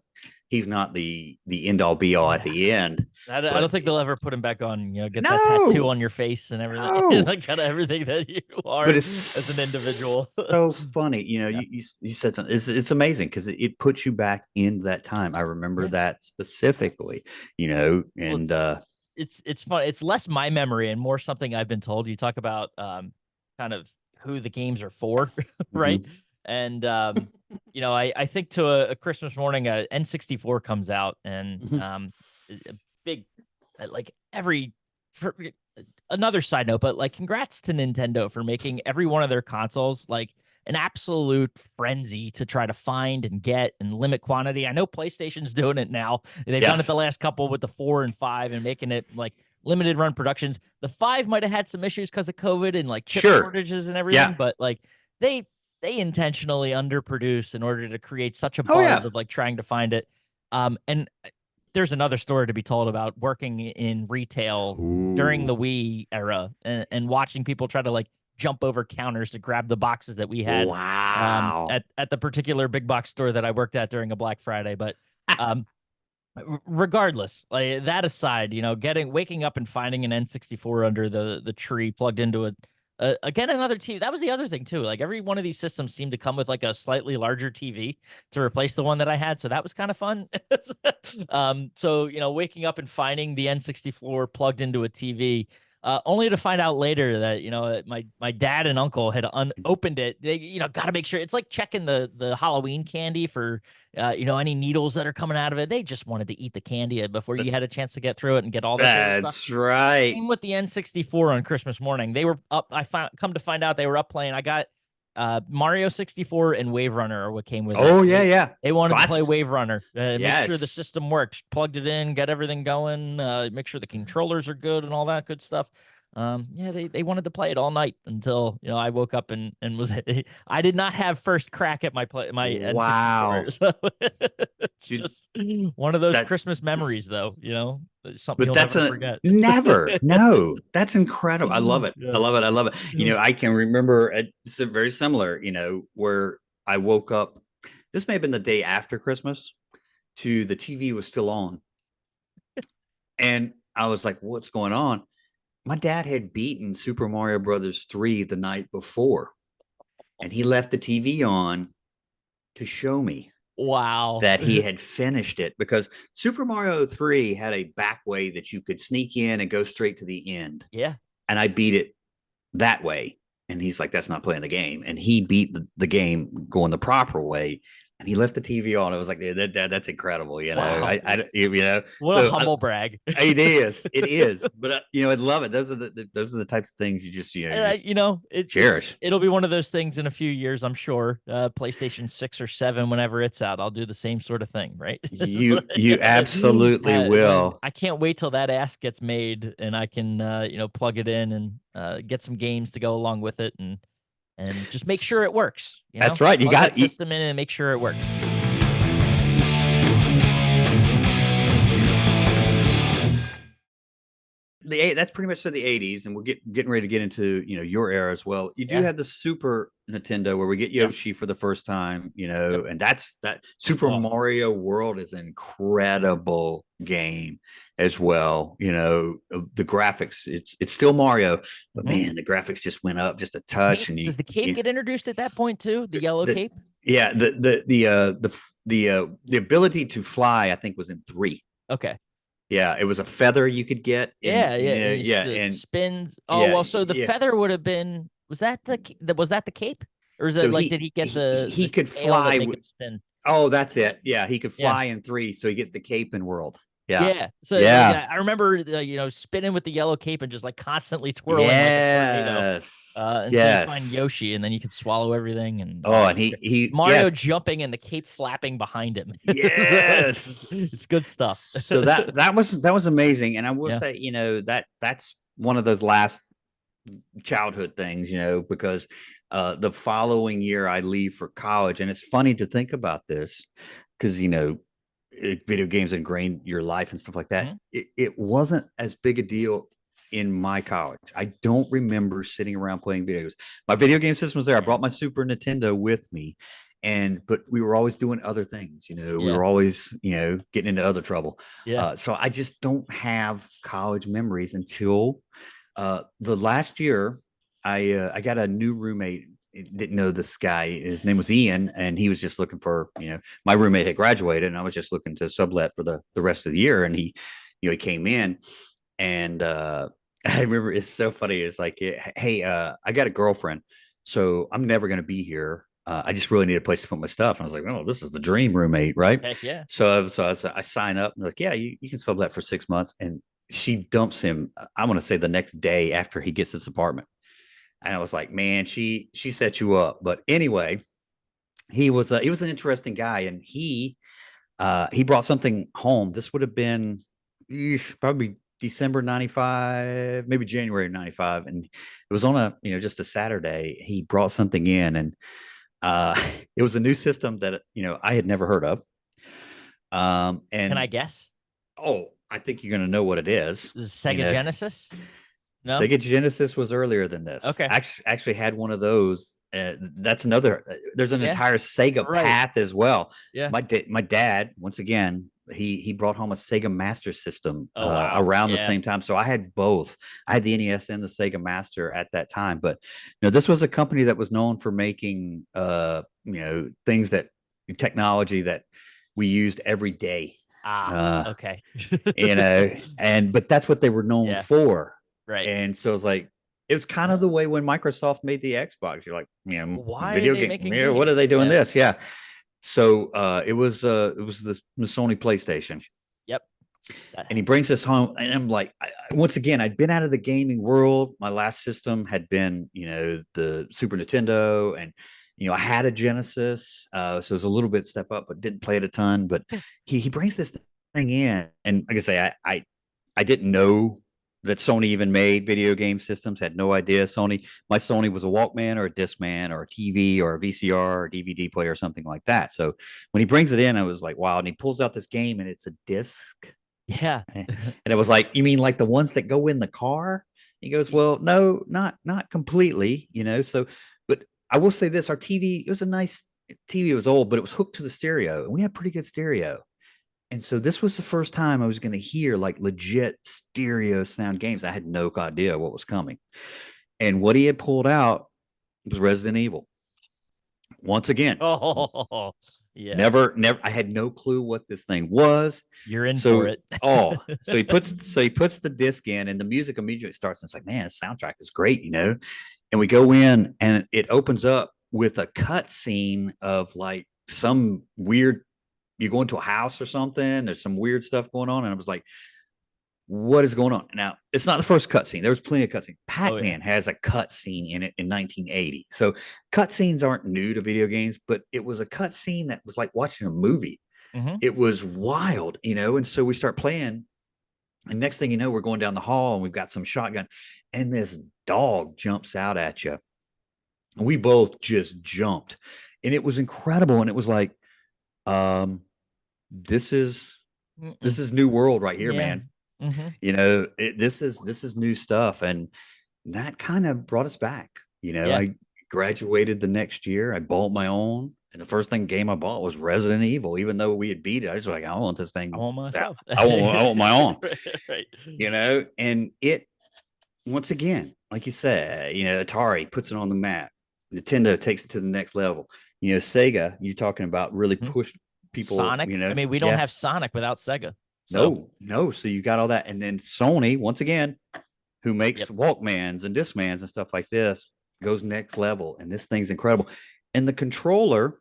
end all be all at Yeah. the end. I don't But think they'll ever put him back on, get that tattoo no, on your face and everything. no, Like kind of everything that you but are as an it's individual. so funny. Yeah. You said something. It's amazing because it puts you back in that time. I remember Yeah. that specifically. Well, And it's fun. It's less my memory and more something I've been told. You talk about kind of who the games are for, right? mhm. And I think to a Christmas morning, N64 comes out, and Mhm. a big like every for another side note, but like congrats to Nintendo for making every one of their consoles like an absolute frenzy to try to find and get and limit quantity. I know PlayStation's doing it now. They've Yeah, done it the last couple with the 4 and 5 and making it like limited run productions. The 5 might have had some issues because of COVID and like chip sure. shortages and everything, Yeah. but like they they intentionally underproduce in order to create such a Oh buzz yeah. of like trying to find it. And there's another story to be told about working in retail during Ooh. the Wii era and watching people try to like jump over counters to grab the boxes that we had Wow. at the particular big box store that I worked at during a Black Friday. But um, regardless, like that aside, getting waking up and finding an N64 under the tree plugged into again another TV. That was the other thing too. Like every one of these systems seemed to come with like a slightly larger TV to replace the one that I had, so that was kind of fun. So waking up and finding the N64 plugged into a TV. Only to find out later that my dad and uncle had unopened it. They got to make sure it's like checking the Halloween candy for any needles that are coming out of it. They just wanted to eat the candy before you had a chance to get through it and get all the favorite stuff. That's right. Same with the N64 on Christmas morning. They were up. Come to find out they were up playing. I got Mario 64 and Wave Runner are what came with it. Oh yeah, yeah. They wanted to play Classics. Wave Runner. Make sure the Yes. system worked. Plugged it in, get everything going. Make sure the controllers are good and all that good stuff. Yeah, they wanted to play it all night until I woke up and was I did not have first crack at my Wow. N64. So it's Dude, just one of those that Christmas memories, though. Something but you'll that's never a forget. never. No, that's incredible. I love it. I Yeah. love it. I love it. Yeah. I can remember it's very similar, where I woke up. This may have been the day after Christmas, to the TV was still on. And I was like, what's going on? My dad had beaten Super Mario Brothers 3 the night before, and he left the TV on to show me Wow. that he had finished it, because Super Mario 3 had a back way that you could sneak in and go straight to the end. Yeah. And I beat it that way. And he's like, that's not playing the game. And he beat the game going the proper way. And he left the TV on. I was like, that's incredible. Wow. What a so humble brag. it is, it is. But I'd love it. Those are the types of things you just, cherish. It'll be one of those things in a few years, I'm sure. PlayStation 6 or 7, whenever it's out, I'll do the same sort of thing, right? You absolutely will. I can't wait till that ass gets made and I can plug it in and get some games to go along with it and just make sure it works. That's right. You Plug got that system in and make sure it works. That's pretty much the 80s, and we're getting ready to get into your era as well. You do have the Super Nintendo where we get Yoshi for the first time, and that Super Mario World is an incredible game as well. The graphics, it's still Mario, but man, the graphics just went up just a touch. And does the cape get introduced at that point too? The yellow cape? Yeah, the ability to fly, I think, was in 3. Okay. Yeah, it was a feather you could get. And spins. Oh, well, so the feather would have been. Was that the cape, or is it did he get he could fly? Spin? Oh, that's it. Yeah, he could fly in 3, so he gets the cape in world. Yeah. Yeah. So I remember spinning with the yellow cape and just constantly twirling like a tornado. Until you find Yoshi, and then you can swallow everything. And and he Mario jumping and the cape flapping behind him. Yes, it's good stuff. So that was amazing, and I will say that's one of those last childhood things, because the following year I leave for college, and it's funny to think about this because video games ingrained your life and stuff like that. It wasn't as big a deal in my college. I don't remember sitting around playing videos. My video game system was there. I brought my Super Nintendo with me, but we were always doing other things. We were always getting into other trouble. So I just don't have college memories until the last year. I got a new roommate. Didn't know this guy. His name was Ian, and he was just looking for, my roommate had graduated, and I was just looking to sublet for the rest of the year. And he came in, and I remember, it's so funny. It's like, hey, I got a girlfriend, so I'm never going to be here. I just really need a place to put my stuff. And I was like, oh, this is the dream roommate, right? Heck yeah. So I sign up, and like, yeah, you can sublet for 6 months. And she dumps him, I want to say the next day after he gets his apartment. And I was like, man, she set you up. But anyway, he was an interesting guy, and he brought something home. This would have been probably December 95, maybe January 95. And it was on just a Saturday. He brought something in, and it was a new system that, I had never heard of. And can I guess? Oh, I think you're going to know what it is. Sega Genesis? No. Sega Genesis was earlier than this. Okay. Actually had one of those. That's another. There's an Yeah. entire Sega Right. path as well. Yeah. My dad, once again, he brought home a Sega Master System Oh wow. around the Yeah. same time. So I had both. I had the NES and the Sega Master at that time. But this was a company that was known for making things that technology that we used every day. Ah. Uh, Okay. but that's what they were known Yeah. for. Right. And so it's like it was kind of the way when Microsoft made the Xbox. You're like, Why are video they game. making Yeah, what are games? they doing Yeah. this? Yeah. So it was the Sony PlayStation, Yep. and he brings us home, and I'm like, once again, I'd been out of the gaming world. My last system had been, the Super Nintendo, and I had a Genesis, so it was a little bit step up, but didn't play it a ton. But he brings this thing in, and like I say, I didn't know that Sony even made video game systems. Had no idea. My Sony was a Walkman or a Discman or a TV or a VCR or DVD player or something like that. So when he brings it in, I was like, wow. And he pulls out this game, and it's a disc. Yeah. And it was like, you mean like the ones that go in the car? He goes, well, no, not completely. So, but I will say this: our TV, it was a nice TV. It was old, but it was hooked to the stereo, and we had pretty good stereo. And so this was the first time I was going to hear like legit stereo sound games. I had no idea what was coming. And what he had pulled out was Resident Evil. Once again, Oh, yeah. never I had no clue what this thing was. You're in for So it. so he puts the disc in, and the music immediately starts, and it's like, man, the soundtrack is great. And we go in, and it opens up with a cut scene of like some weird, you go into a house or something, there's some weird stuff going on. And I was like, what is going on? Now, it's not the first cutscene. There was plenty of cutscenes. Oh yeah. Pac-Man has a cutscene in it in 1980. So cutscenes aren't new to video games, but it was a cutscene that was like watching a movie. Mm-hmm. It was wild, and so we start playing, and next thing you know, we're going down the hall, and we've got some shotgun, and this dog jumps out at you. And we both just jumped, and it was incredible. And it was like, this is Mm-mm. this is new world right here, Yeah. man. Mm-hmm. This is new stuff, and that kind of brought us back. Yeah. I graduated the next year. I bought my own, and the first game I bought was Resident Evil. Even though we had beat it, I was like, I want this thing. I want myself. I want my own. Right. And it, once again, like you said, Atari puts it on the map. Nintendo takes it to the next level. Sega, you're talking about really Mhm. pushed people. Sonic. I mean, we don't Yeah. have Sonic without Sega. So No. So you got all that, and then Sony, once again, who makes yep. Walkmans and Discmans and stuff like this, goes next level, and this thing's incredible. And the controller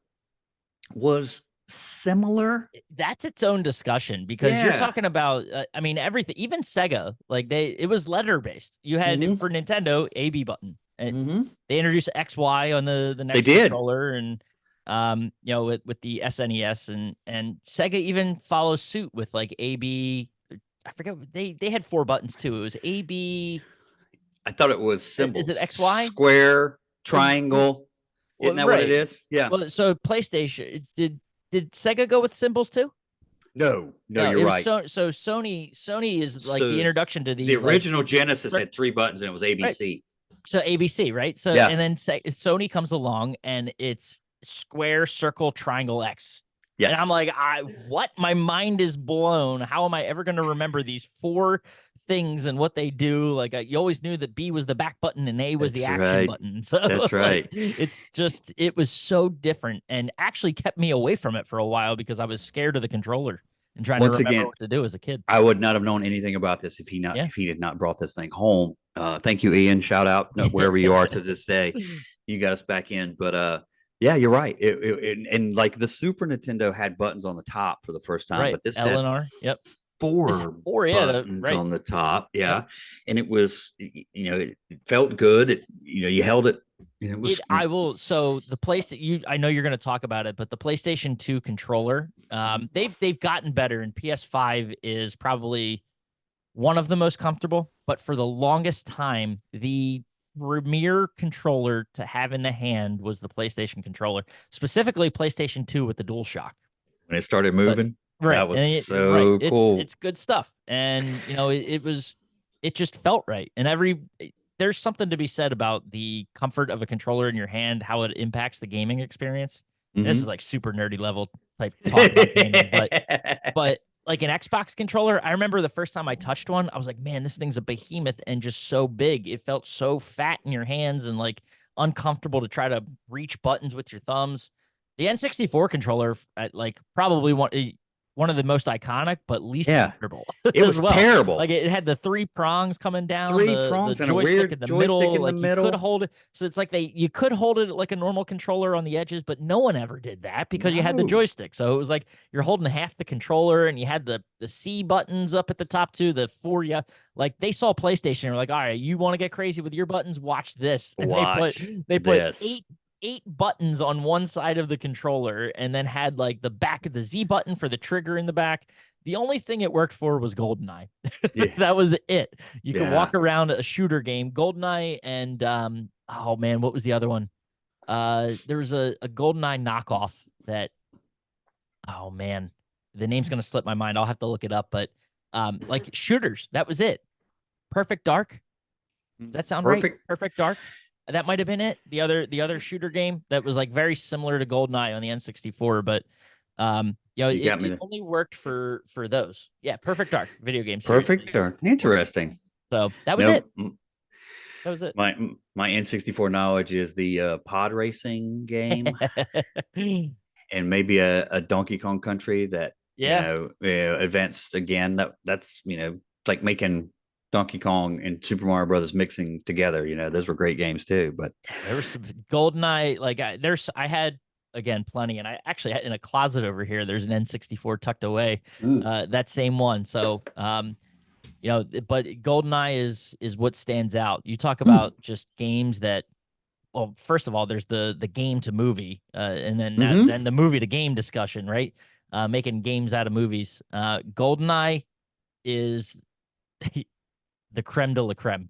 was similar. That's its own discussion because you're talking about I mean everything, even Sega, like it was letter based. You had for Nintendo AB button, and they introduced XY on the next controller, and with the SNES, and Sega even follows suit with like AB. I forget, they had 4 buttons too. It was AB. I thought it was symbols. Is it XY? Square, triangle. Isn't that what it is? Yeah. Well, so PlayStation did Sega go with symbols too? No, you're right. So Sony is like the introduction to these. The original Genesis had 3 buttons, and it was ABC. Right. So ABC, right? So yeah. And then Sony comes along, and it's square, circle, triangle, X. Yes. And I'm like, what? My mind is blown. How am I ever going to remember these 4 things and what they do? Like, you always knew that B was the back button and A was the action button. So that's right. It was so different, and actually kept me away from it for a while because I was scared of the controller and trying to remember what to do as a kid. I would not have known anything about this if he had not brought this thing home. Thank you, Ian. Shout out wherever you are to this day. You got us back in, but yeah, you're right. And like the Super Nintendo had buttons on the top for the first time, but this L and R. Yep. 4 buttons on the top. Yeah. Yep. And it was, it felt good. You held it. And it was. So the place that I know you're going to talk about it, but the PlayStation 2 controller, they've gotten better, and PS5 is probably one of the most comfortable. But for the longest time, the premier controller to have in the hand was the PlayStation controller, specifically PlayStation 2 with the DualShock. When it started moving, that was so cool. It's good stuff, and it it just felt right. And there's something to be said about the comfort of a controller in your hand, how it impacts the gaming experience. And this is Mm-hmm. like super nerdy level type talk about gaming, but like an Xbox controller, I remember the first time I touched one, I was like, man, this thing's a behemoth and just so big. It felt so fat in your hands and like uncomfortable to try to reach buttons with your thumbs. The N64 controller, like probably one of the most iconic, but least Yeah, comfortable it as was well. terrible. Like it had the three prongs coming down, Three the prongs and a joystick in weird the joystick middle. in the Like you could middle. hold it, so it's like you could hold it like a normal controller on the edges, but no one ever did that because you had the No. joystick. So it was like you're holding half the controller, and you had the C buttons up at the top too. The four, yeah, like they saw PlayStation and were like, all right, you want to get crazy with your buttons? Watch this, and Watch they put this. eight buttons on one side of the controller and then had like the back of the Z button for the trigger in the back. The only thing it worked for was GoldenEye. Yeah. That was it. You could Yeah. walk around a shooter game, GoldenEye, and oh man, what was the other one? There was a GoldenEye knockoff that, oh man, the name's gonna slip my mind. I'll have to look it up, but like shooters, that was it. Perfect Dark. Does that sound right? Perfect. Perfect Dark. That might have been it. The other shooter game that was like very similar to GoldenEye on the N64, but You got me it there. only worked for those. Yeah, Perfect Dark video game Perfect. seriously. Or interesting. So that was it. No, That was it. my N64 knowledge is the pod racing game and maybe a Donkey Kong Country that Yeah, advanced again. That's like making Donkey Kong and Super Mario Brothers mixing together. Those were great games too. But there was some GoldenEye. Like I had again plenty, and I actually had in a closet over here. There's an N64 tucked away. mm, That same one. So but GoldenEye is what stands out. You talk mm, about just games that, well, first of all, there's the game to movie, and then hmm then the movie to game discussion, right? Making games out of movies. GoldenEye is the creme de la creme.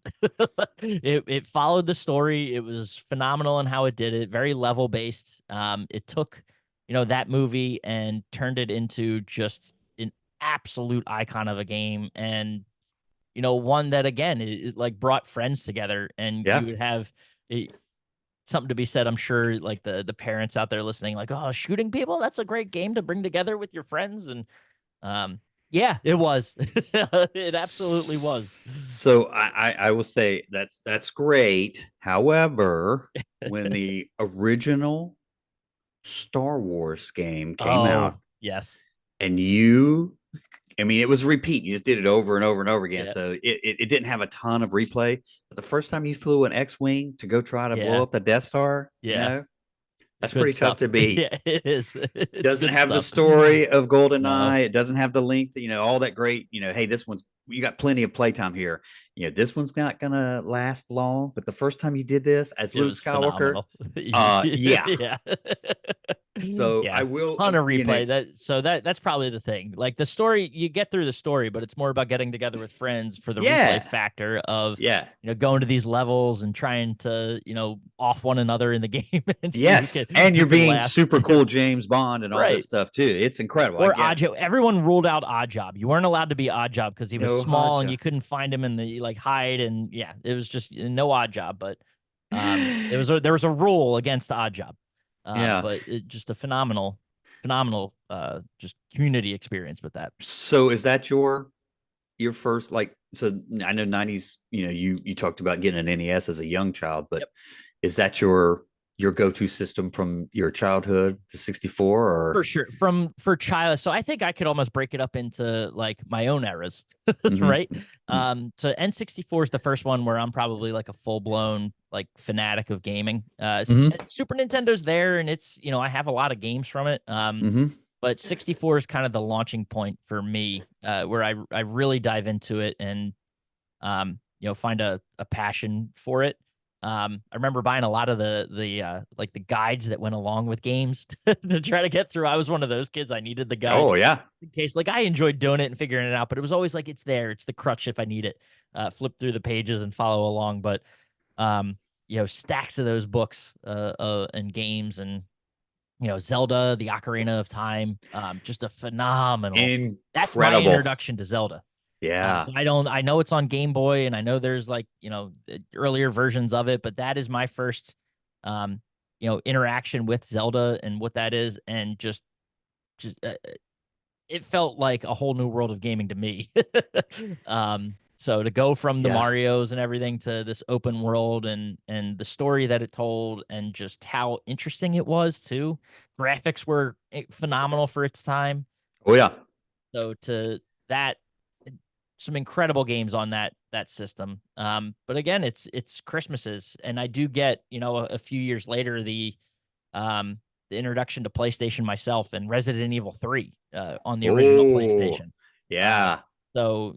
It followed the story. It was phenomenal in how it did it. Very level based. It took that movie and turned it into just an absolute icon of a game, and one that again it like brought friends together, and you yeah. would have it, something to be said. I'm sure like the parents out there listening, like, oh, shooting people, that's a great game to bring together with your friends. And yeah, it was. It absolutely was. So I will say that's great. However, when the original Star Wars game came out, Oh, yes. and I mean, it was a repeat. You just did it over and over and over again. Yeah. So it didn't have a ton of replay. But the first time you flew an X-wing to go try to blow Yeah. up the Death Star, Yeah. that's Good pretty tough stuff. to beat. Yeah, it is. It's Doesn't good have the stuff. story of No. GoldenEye. It doesn't have the length, all that great, hey, this one's you got plenty of playtime here. This one's not gonna last long. But the first time you did this as It Luke was Skywalker, phenomenal. yeah. Yeah. So I Yeah. will, Ton of replay. That's probably the thing. Like the story, you get through the story, but it's more about getting together with friends for the replay yeah, factor of, yeah, going to these levels and trying to, off one another in the game and see yes, and who you're can being last. super cool, James Bond, and all this Right. stuff too. It's incredible. I Or get Odd it. Job. Everyone ruled out Odd Job. You weren't allowed to be Odd Job because he was No small and Haja. you couldn't find him in the like hide, and yeah, it was just no Odd Job. But there was a rule against Odd Job. Yeah. But it just a phenomenal just community experience with that. So is that your first, like, so I know 90s, you talked about getting an NES as a young child, but Yep. is that your go-to system from your childhood, the 64, For or sure. For child, so I think I could almost break it up into like my own eras, Mhm. right? So N64 is the first one where I'm probably like a full blown like fanatic of gaming. Mhm. Super Nintendo's there, and it's I have a lot of games from it. Mhm. But 64 is kind of the launching point for me, where I really dive into it and find a passion for it. I remember buying a lot of the like the guides that went along with games to try to get through. I was one of those kids. I needed the guide Oh yeah. in case, like, I enjoyed doing it and figuring it out, but it was always like it's there. It's the crutch if I need it. Flip through the pages and follow along. But stacks of those books and games, and Zelda, the Ocarina of Time, just a phenomenal. That's my Incredible. introduction to Zelda. Yeah. So I know it's on Game Boy, and I know there's like, earlier versions of it, but that is my first, um, interaction with Zelda and what that is. And just it felt like a whole new world of gaming to me. So to go from the Yeah. Marios and everything to this open world, and the story that it told, and just how interesting it was too. Graphics were phenomenal for its time. Oh yeah. So to that, some incredible games on that system. But again, it's Christmases, and I do get, a few years later, the introduction to PlayStation myself, and Resident Evil 3 on the original Oh PlayStation. Uh, yeah. so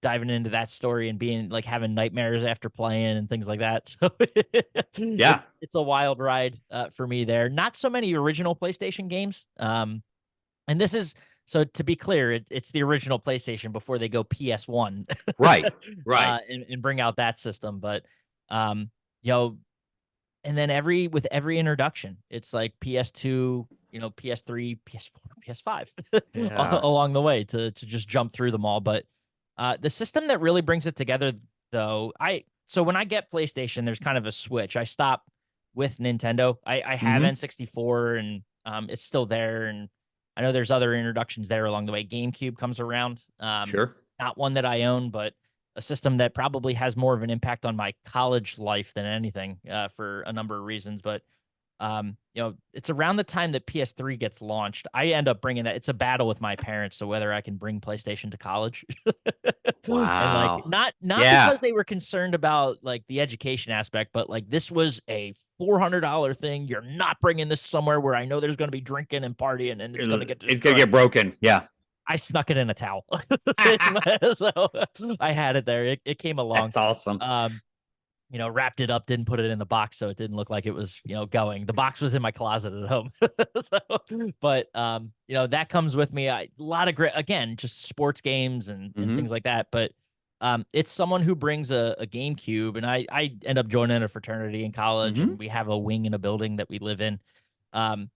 diving into that story and being like having nightmares after playing and things like that. So Yeah. it's a wild ride for me there. Not so many original PlayStation games. And this is, so to be clear, it's the original PlayStation before they go PS1 Right. Right. and bring out that system. But um, you know, and then with every introduction, it's like PS2, PS3, PS4, PS5 Yeah. along the way to just jump through them all. But the system that really brings it together, though, so when I get PlayStation, there's kind of a switch. I stop with Nintendo. I have Mm-hmm. N64, and it's still there, and I know there's other introductions there along the way. GameCube comes around. Sure. Not one that I own, but a system that probably has more of an impact on my college life than anything, for a number of reasons. But it's around the time that PS3 gets launched. I end up bringing that. It's a battle with my parents, so whether I can bring PlayStation to college, and like Wow. not Yeah. because they were concerned about like the education aspect, but like this was a $400 thing. You're not bringing this somewhere where I know there's going to be drinking and partying, and it's going to get It's gonna destroyed. get broken. Yeah. I snuck it in a towel. So I had it there. It came along. That's awesome. Um, wrapped it up, didn't put it in the box so it didn't look like it was, going. The box was in my closet at home. But that comes with me. A lot of great, again, just sports games and Mm-hmm. things like that. But it's someone who brings a GameCube, and I end up joining a fraternity in college, Mm-hmm. and we have a wing in a building that we live in. Um,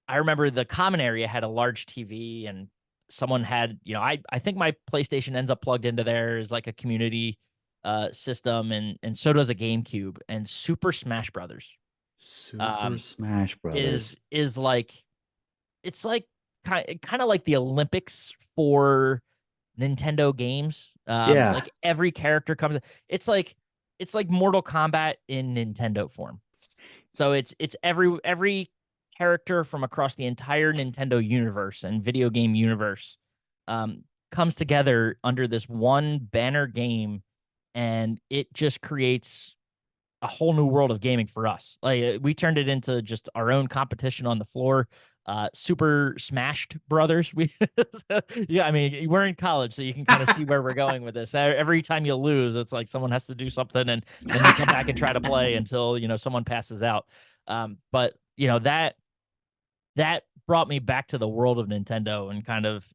I remember the common area had a large TV, and someone had, I think my PlayStation ends up plugged into there as like a community system, and so does a GameCube. And Super Smash Brothers Super um Smash Brothers. is like, it's like kind of like the Olympics for Nintendo games. Yeah. Like every character comes, it's like Mortal Kombat in Nintendo form. So it's every character from across the entire Nintendo universe and video game universe um, comes together under this one banner game, and it just creates a whole new world of gaming for us. Like we turned it into just our own competition on the floor. Super Smashed Brothers. We, yeah, I mean, we're in college, so you can kind of see where we're going with this. Every time you lose, it's like someone has to do something, and then you come back and try to play until someone passes out. But that brought me back to the world of Nintendo, and kind of,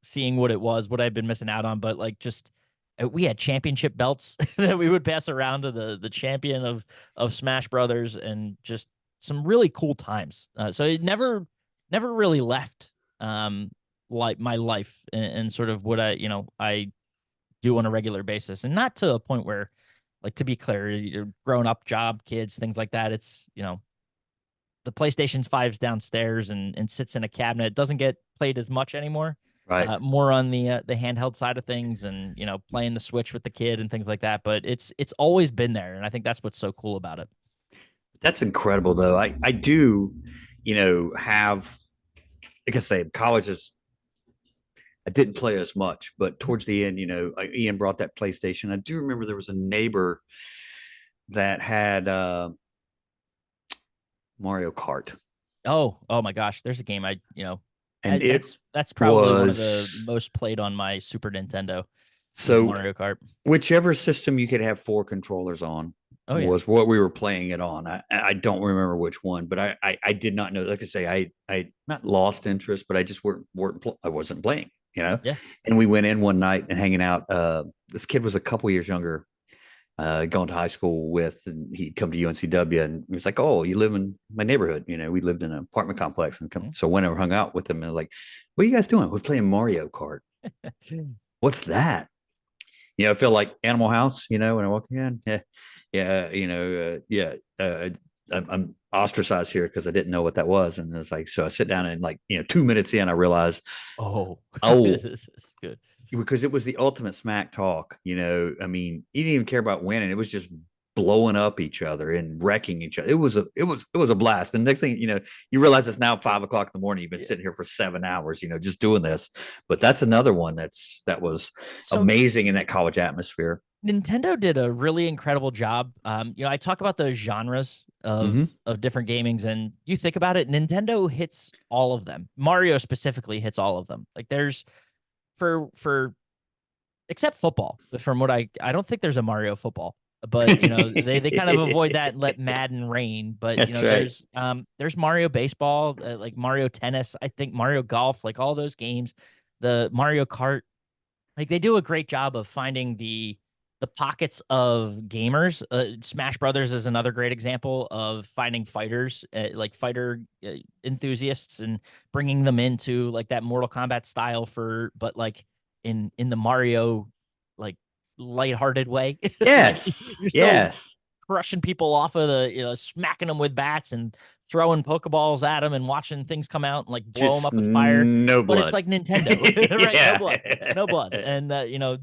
seeing what it was, what I'd been missing out on. But like, just we had championship belts that we would pass around to the champion of Smash Brothers, and just some really cool times. So it never really left like my life, and sort of what I do on a regular basis, and not to a point where, like, to be clear, you're grown up, job, kids, things like that. It's, the PlayStation's 5's downstairs, and sits in a cabinet. It doesn't get played as much anymore. Right. More on the handheld side of things, and playing the Switch with the kid and things like that. But it's always been there, and I think that's what's so cool about it. That's incredible, though. I do, have, like I say, college is. I didn't play as much, but towards the end, Ian brought that PlayStation. I do remember there was a neighbor that had Mario Kart, Oh my gosh, there's a game and it that's probably one of the was most played on my Super Nintendo, was so Mario Kart. whichever system you could have four controllers on Oh yeah, was what we were playing it on. I don't remember which one, but I did not know. Like I say, I not lost interest, but I just I wasn't playing, yeah. And we went in one night and hanging out. This kid was a couple years younger, going to high school with, and he'd come to UNCW, and he was like, "Oh, you live in my neighborhood?" We lived in an apartment complex, and Mhm. so went over, hung out with him, and like, "What are you guys doing?" We're playing Mario Kart. What's that? I feel like Animal House, when I walk in. Yeah, yeah, yeah. I'm ostracized here because I didn't know what that was, and it's like, so I sit down and like, 2 minutes in, I realize, Oh, oh, this is good. because it was the ultimate smack talk. I mean, you didn't even care about winning; it was just blowing up each other and wrecking each other. It was a blast. And next thing you realize it's now 5 o'clock in the morning. You've been Yeah. sitting here for 7 hours, just doing this. But that's another one that was So amazing in that college atmosphere. Nintendo did a really incredible job. I talk about those genres of Mm-hmm. different gamings, and you think about it, Nintendo hits all of them. Mario specifically hits all of them. Like there's for except football. From what I don't think there's a Mario football, but they kind of avoid that and let Madden reign. But That's right. there's Mario baseball, like Mario tennis. I think Mario golf, like all those games, the Mario Kart. Like they do a great job of finding the pockets of gamers. Smash Brothers is another great example of finding fighters, like fighter enthusiasts, and bringing them into like that Mortal Kombat style but like in the Mario like lighthearted way. Like Yes. you're still Yes. crushing people off of smacking them with bats and throwing Pokeballs at them and watching things come out and like blow them Just up with fire. no But it's blood. like Nintendo, right? No Yeah. blood, no blood, and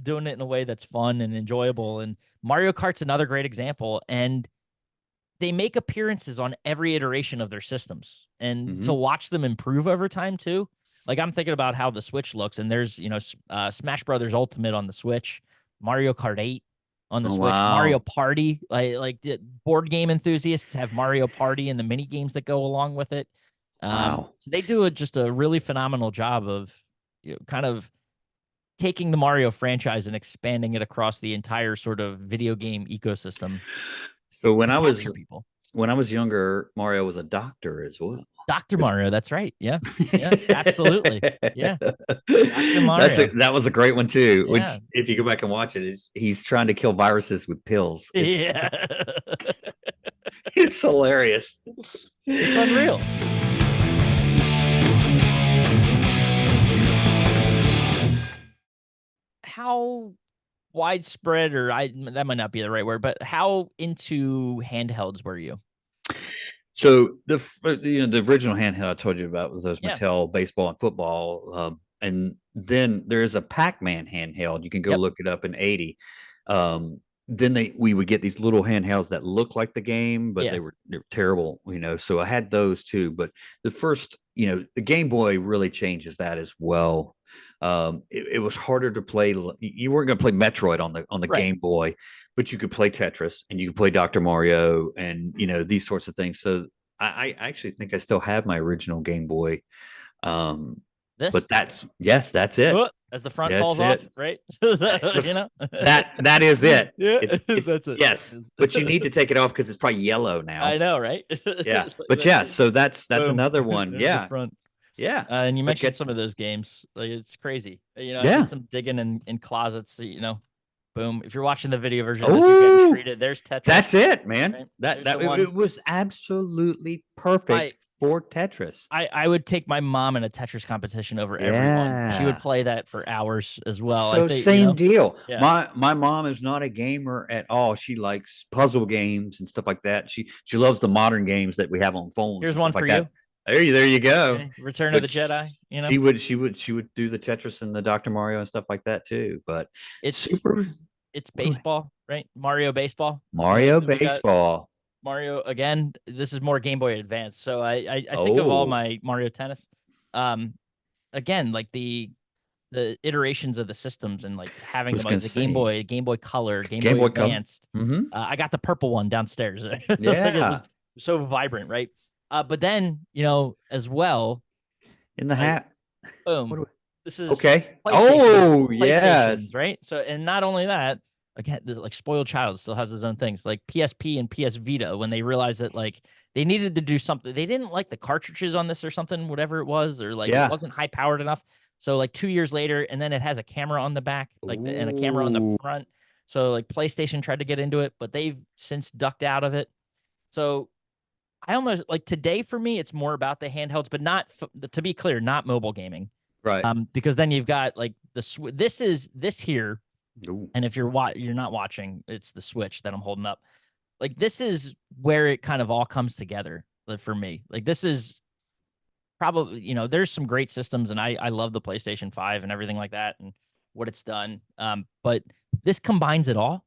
doing it in a way that's fun and enjoyable. And Mario Kart's another great example. And they make appearances on every iteration of their systems, and to Hmm. watch them improve over time too. Like I'm thinking about how the Switch looks, and there's Smash Brothers Ultimate on the Switch, Mario Kart 8 on the Oh, Switch, Mario wow. Party. Like the board game enthusiasts have Mario Party and the mini games that go along with it. Wow. So they do just a really phenomenal job of kind of taking the Mario franchise and expanding it across the entire sort of video game ecosystem So when to I capture was people. when I was younger, Mario was a doctor as well. Dr. 'Cause- Mario, that's right. Yeah. Yeah, absolutely. Yeah. Dr. That's Mario. that was a great one too. Yeah. Which, if you go back and watch it, is he's trying to kill viruses with pills. It's Yeah. it's hilarious. It's unreal. How widespread, or that might not be the right word, but how into handhelds were you? So the original handheld I told you about was those Yeah. Mattel baseball and football, and then there's a Pac-Man handheld. You can go Yep. look it up in '80. Then we would get these little handhelds that look like the game, but Yeah. they were terrible. So I had those too. But the first, the Game Boy really changes that as well. It was harder to play. You weren't going to play Metroid on the Right. Game Boy, but you could play Tetris and you could play Dr. Mario and these sorts of things. So I actually think I still have my original Game Boy. Um, but This, that's it. as the front That's falls off, it. right? The you know? that is it. Yeah, It's that's it. yes, but you need to take it off because it's probably yellow now. I know, right? Yeah, It's but like, yeah, so that's boom. another one. There's the Yeah, front. yeah, And you but mentioned get some of those games. Like it's crazy. I yeah. did some digging in closets. Boom. If you're watching the video version of this, you're getting Oh, treated. There's Tetris. that's it, man. Right? That There's the that it, one. it was absolutely My perfect for Tetris. I would take my mom in a Tetris competition over everyone. She would Yeah. play that for hours as well. I So think, same deal. yeah. My mom is not a gamer at all. She likes puzzle games and stuff like that. She loves the modern games that we have on phones Here's and one stuff for like that. you. There you go. Okay. Return of But the Jedi. she would do the Tetris and the Dr. Mario and stuff like that too. But It's super it's what do we baseball, right? Mario baseball, right? Mario So we got baseball. Mario again. This is more Game Boy Advance. So I think of all Oh, my Mario Tennis. Um, again, like the iterations of the systems and like I having was them gonna like the say Game Boy Color, Game Game Boy Boy Color. Advanced. Mm-hmm. I got the purple one downstairs. Like it was Yeah. so vibrant, right? But then as well, In the like hat. What boom, do we this is Okay. PlayStation, Oh, PlayStations, yes. right? So, and not only that, again, like spoiled child still has his own things, like PSP and PS Vita. When they realized that like they needed to do something, they didn't like the cartridges on this or something, whatever it was, or like it Yeah. wasn't high powered enough. So like 2 years later, and then it has a camera on the back, and a camera on the Ooh. front. So like PlayStation tried to get into it, but they've since ducked out of it. So I almost like today for me, it's more about the handhelds, but not to be clear, not mobile gaming. Right. Because then you've got like this here, Ooh, and if you're not watching, it's the Switch that I'm holding up. Like this is where it kind of all comes together for me. Like this is probably, there's some great systems, and I love the PlayStation 5 and everything like that and what it's done. But this combines it all.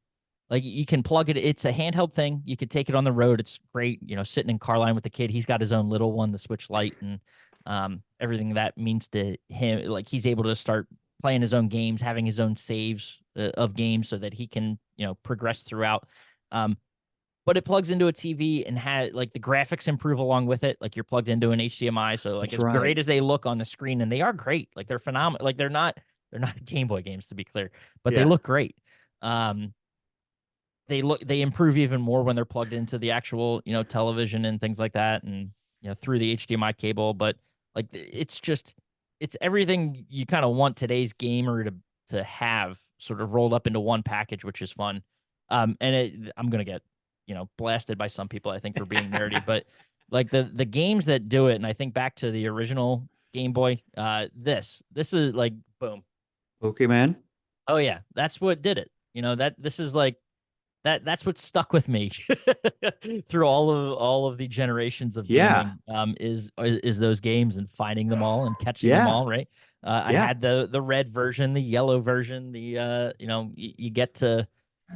Like you can plug it, it's a handheld thing. You could take it on the road. It's great, sitting in car line with the kid. He's got his own little one, the Switch Lite, and everything that means to him. Like he's able to start playing his own games, having his own saves of games so that he can, progress throughout. Um, but it plugs into a TV and has like the graphics improve along with it. Like you're plugged into an HDMI, so like that's as right. great as they look on the screen, and they are great. Like they're phenomenal. Like they're not Game Boy games, to be clear, but they Yeah. look great. Um, they improve even more when they're plugged into the actual television and things like that, and through the HDMI cable. But like it's everything you kind of want today's gamer to have sort of rolled up into one package, which is fun. I'm gonna get blasted by some people, I think, for being nerdy, but like the games that do it, and I think back to the original Game Boy, this is like boom. Pokemon. Oh yeah, that's what did it. That this is like that's what stuck with me through all of the generations of Yeah. gaming, is those games and finding them all and catching them Yeah. all, right. I Yeah. had the red version, the yellow version, the you get to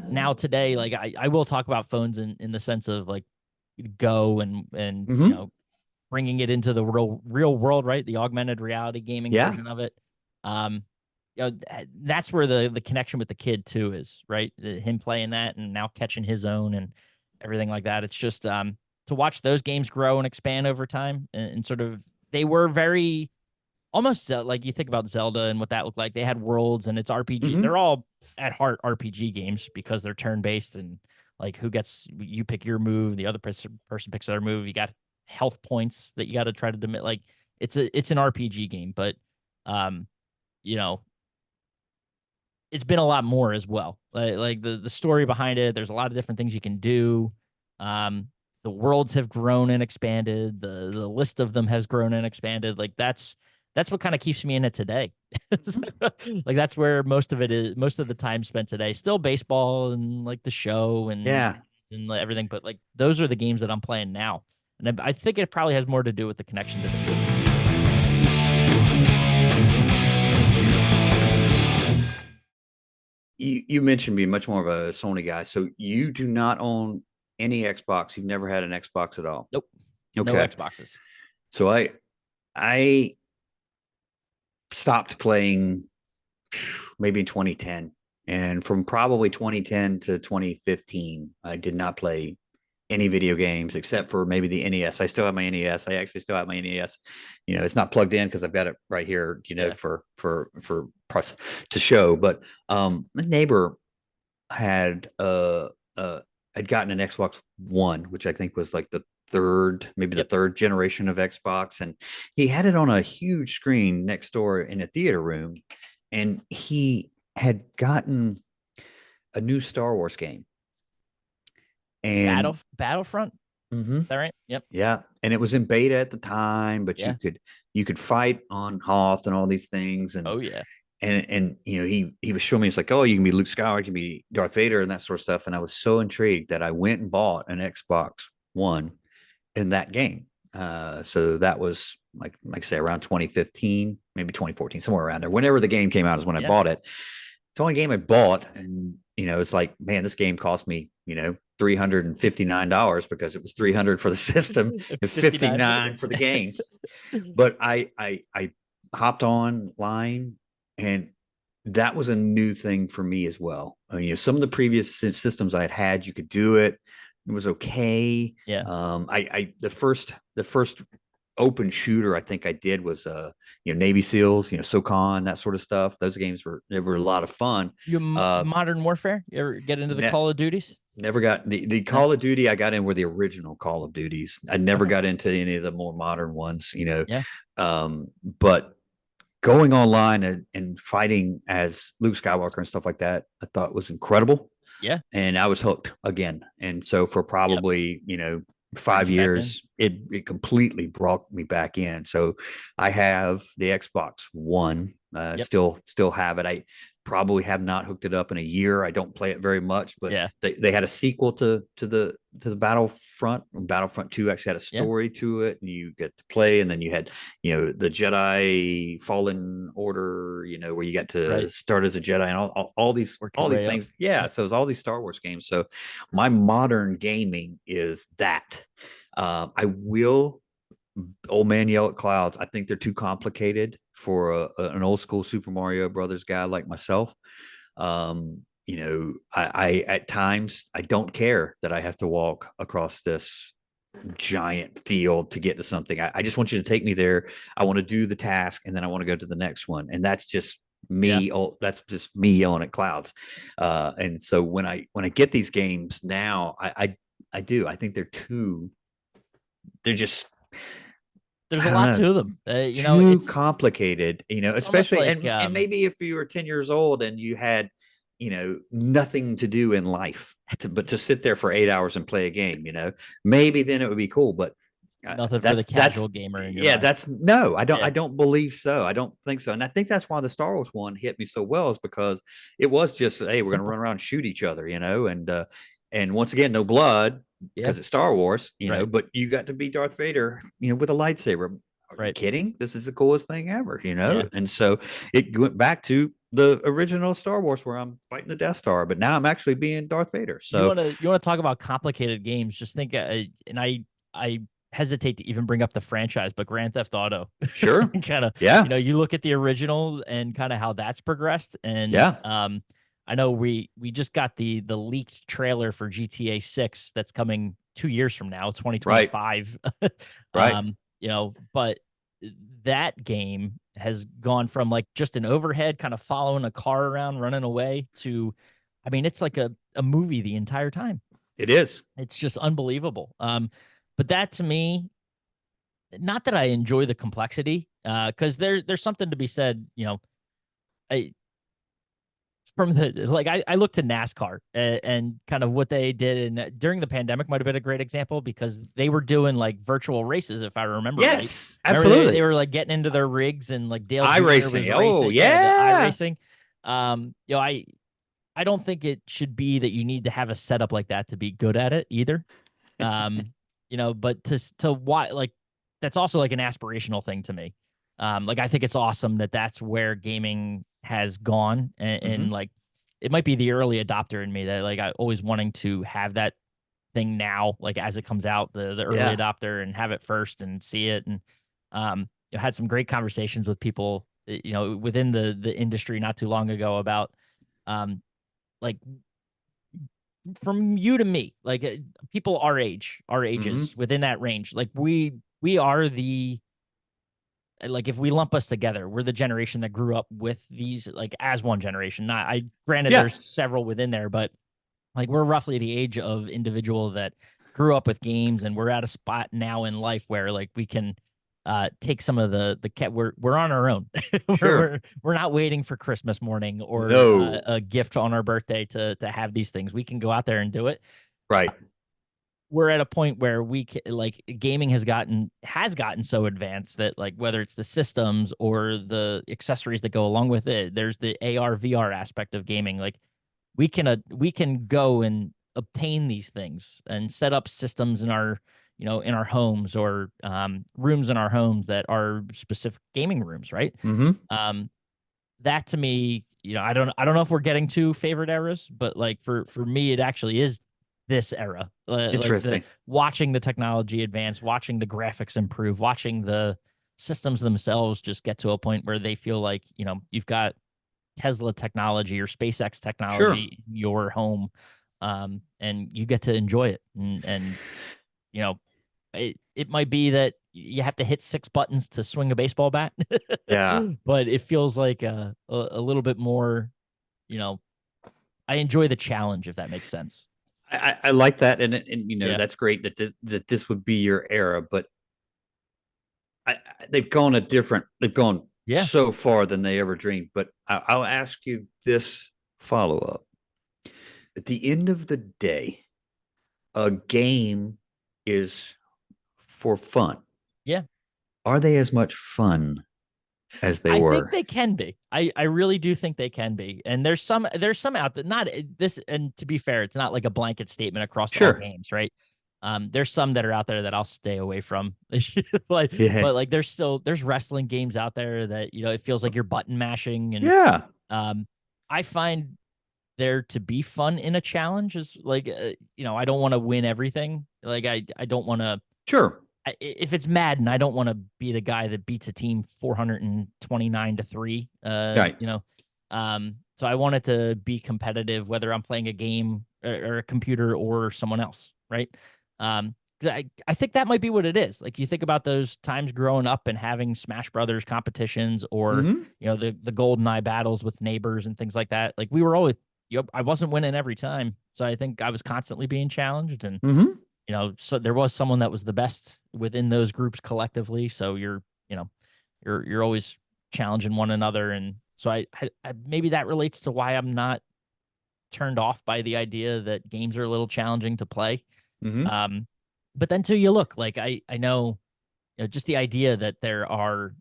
now today, like I will talk about phones in the sense of like go and Hmm. bringing it into the real world, right? The augmented reality gaming Yeah. version of it. Um, that's where the connection with the kid too is, right? Him playing that and now catching his own and everything like that. It's just to watch those games grow and expand over time, and sort of they were very almost like you think about Zelda and what that looked like. They had worlds and it's RPG. They're Hmm. all at heart RPG games because they're turn based, and like you pick your move, the other person picks their move. You got health points that you got to try to demit. Like it's an RPG game, but um, you know, it's been a lot more as well. Like the story behind it, there's a lot of different things you can do. Um, the worlds have grown and expanded. The list of them has grown and expanded. Like that's what kind of keeps me in it today. Like that's where most of it is. Most of the time spent today, still baseball and like the show Yeah. and everything. But like those are the games that I'm playing now, and I think it probably has more to do with the connection to the kid. You mentioned being much more of a Sony guy, so you do not own any Xbox. You've never had an Xbox at all. Nope, no Okay. Xboxes. So I stopped playing maybe in 2010. And from probably 2010 to 2015, I did not play any video games except for maybe the NES. I still have my NES. I actually still have my NES. It's not plugged in because I've got it right here, Yeah. for press to show. But my neighbor had had gotten an Xbox One, which I think was like maybe the Yep. third generation of Xbox, and he had it on a huge screen next door in a theater room, and he had gotten a new Star Wars game, and Battlefront. mhm, Is that right? Yep. yeah, and it was in beta at the time, but Yeah. you could fight on Hoth and all these things, and Oh yeah. he was showing me, it's like, oh, you can be Luke Skywalker, you can be Darth Vader, and that sort of stuff, and I was so intrigued that I went and bought an Xbox One in that game. So that was like I say around 2015, maybe 2014, somewhere around there. Whenever the game came out is when I Yeah. bought it. It's the only game I bought, and it's like, man, this game cost me $359 because it was 300 for the system and 59 for the 59 for the game. game. But I hopped online, and that was a new thing for me as well. Some of the previous systems I had, you could do it. It was okay. Yeah. I the first open shooter I think I did was Navy SEALs, SOCON, that sort of stuff. Those games were a lot of fun. Uh, Modern Warfare? You ever get into the ne- Call of Duties? Never got the No. Call of Duty I got in were the original Call of Duties. I never Okay. got into any of the more modern ones. Yeah. But going online and fighting as Luke Skywalker and stuff like that, I thought was incredible. Yeah. And I was hooked again. And so for Yep. probably, Brings 5 you back in. years, it completely brought me back in. So I have the Xbox One, Yep. Still have it. I probably have not hooked it up in a year. I don't play it very much, but Yeah. they had a sequel to the Battlefront. Battlefront 2 actually had a Yeah. story to it, and you get to play, and then you had, the Jedi Fallen Order, where you got to Right. start as a Jedi, and all these Work your all these way up. things. Yeah, so it's all these Star Wars games. So my modern gaming is that. I will Old man yell at clouds. I think they're too complicated for an old school Super Mario Brothers guy like myself. I at times I don't care that I have to walk across this giant field to get to something. I just want you to take me there. I want to do the task, and then I want to go to the next one. And that's just Yeah. me. Oh, that's just me yelling at clouds. And so when I get these games now, I do. I think they're just, There's I a don't lot know, to them. too complicated, It's almost especially, like and maybe if you were 10 years old and you had, nothing to do in life but to sit there for 8 hours and play a game, maybe then it would be cool. But nothing for the that's casual gamer in your yeah, life. that's no, I Yeah. don't believe so. I don't think so. And I think that's why the Star Wars one hit me so well, is because it was just, hey, we're going to Simple. run around and shoot each other, and once again, no blood Yeah. because it's Star Wars, Right. but you got to be Darth Vader, with a lightsaber. Are you Right. kidding? This is the coolest thing ever, Yeah. And so it went back to the original Star Wars where I'm fighting the Death Star, but now I'm actually being Darth Vader. You So want to you want to talk about complicated games? Just think, and I hesitate to even bring up the franchise, but Grand Theft Auto, sure. kind of, Yeah. you look at the original and kind of how that's progressed, and Yeah. I know we just got the leaked trailer for GTA 6 that's coming 2 years from now, Right. 2025. Right. But that game has gone from like just an overhead kind of following a car around running away to, I mean, it's like a movie the entire time. It is. It's just unbelievable. But that to me, not that I enjoy the complexity, because there's something to be said, I, from the like I look to NASCAR, and kind of what they did, and during the pandemic might have been a great example because they were doing like virtual races, if I remember right. Yes, Remember they absolutely. were like getting into their rigs, and like Dale Jr. was iRacing. Oh, racing, yeah, the yeah. iRacing. I don't think it should be that you need to have a setup like that to be good at it either. Um, but to why, like, that's also like an aspirational thing to me. Like I think it's awesome that that's where gaming has gone, and Hmm. like it might be the early adopter in me that like I always wanting to have that thing now, like as it comes out, the early Yeah. adopter and have it first and see it, and had some great conversations with people, within the industry not too long ago about um like from you to me, like people our Hmm. ages within that range, like we are the like if we lump us together, we're the generation that grew up with these like as one generation. Not I granted Yeah. there's several within there, but like we're roughly the age of individual that grew up with games, and we're at a spot now in life where like we can take some of the cat we're on our own. we're, Sure. we're we're not waiting for Christmas morning or No. a gift on our birthday to have these things. We can go out there and do it. Right. We're at a point where like gaming has gotten so advanced that like whether it's the systems or the accessories that go along with it, there's the AR VR aspect of gaming. Like we can go and obtain these things and set up systems in our in our homes, or rooms in our homes that are specific gaming rooms, right? Hmm. um that to me, I don't know if we're getting to favorite eras, but like for me it actually is this era. Like the Interesting. watching the technology advance, watching the graphics improve, watching the systems themselves just get to a point where they feel like you've got Tesla technology or SpaceX Sure. technology in your home, and you get to enjoy it. And you know, it might be that you have to hit six buttons to swing a baseball bat, Yeah. but it feels like a little bit more. You know, I enjoy the challenge, if that makes sense. I like that, and Yeah, that's great that this would be your era, but they've gone yeah, so far than they ever dreamed. But I'll ask you this follow up: at the end of the day, a game is for fun. yeah. Are they as much fun as they I think were. they can be. I really do think they can be. And there's some out there, not this, and to be fair, it's not like a blanket statement across all Sure. games, right? There's some that are out there that I'll stay away from. Like, Yeah. but like there's wrestling games out there that, it feels like you're button mashing. And Yeah. um I find there to be fun in a challenge is like, I don't want to win everything. Like I don't want to, Sure. if it's Madden, I don't want to be the guy that beats a team 429-3. Right. So I want it to be competitive, whether I'm playing a game or a computer or someone else, right? 'Cause I think that might be what it is. Like, you think about those times growing up and having Smash Brothers competitions, or Mm-hmm. the Golden Eye battles with neighbors and things like that. Like, we were always, I wasn't winning every time, so I think I was constantly being challenged. And Mm-hmm. so there was someone that was the best within those groups collectively. So you know, you're always challenging one another. And so I maybe that relates to why I'm not turned off by the idea that games are a little challenging to play. Mm-hmm. Um, but then too, you look like, I know, just the idea that there are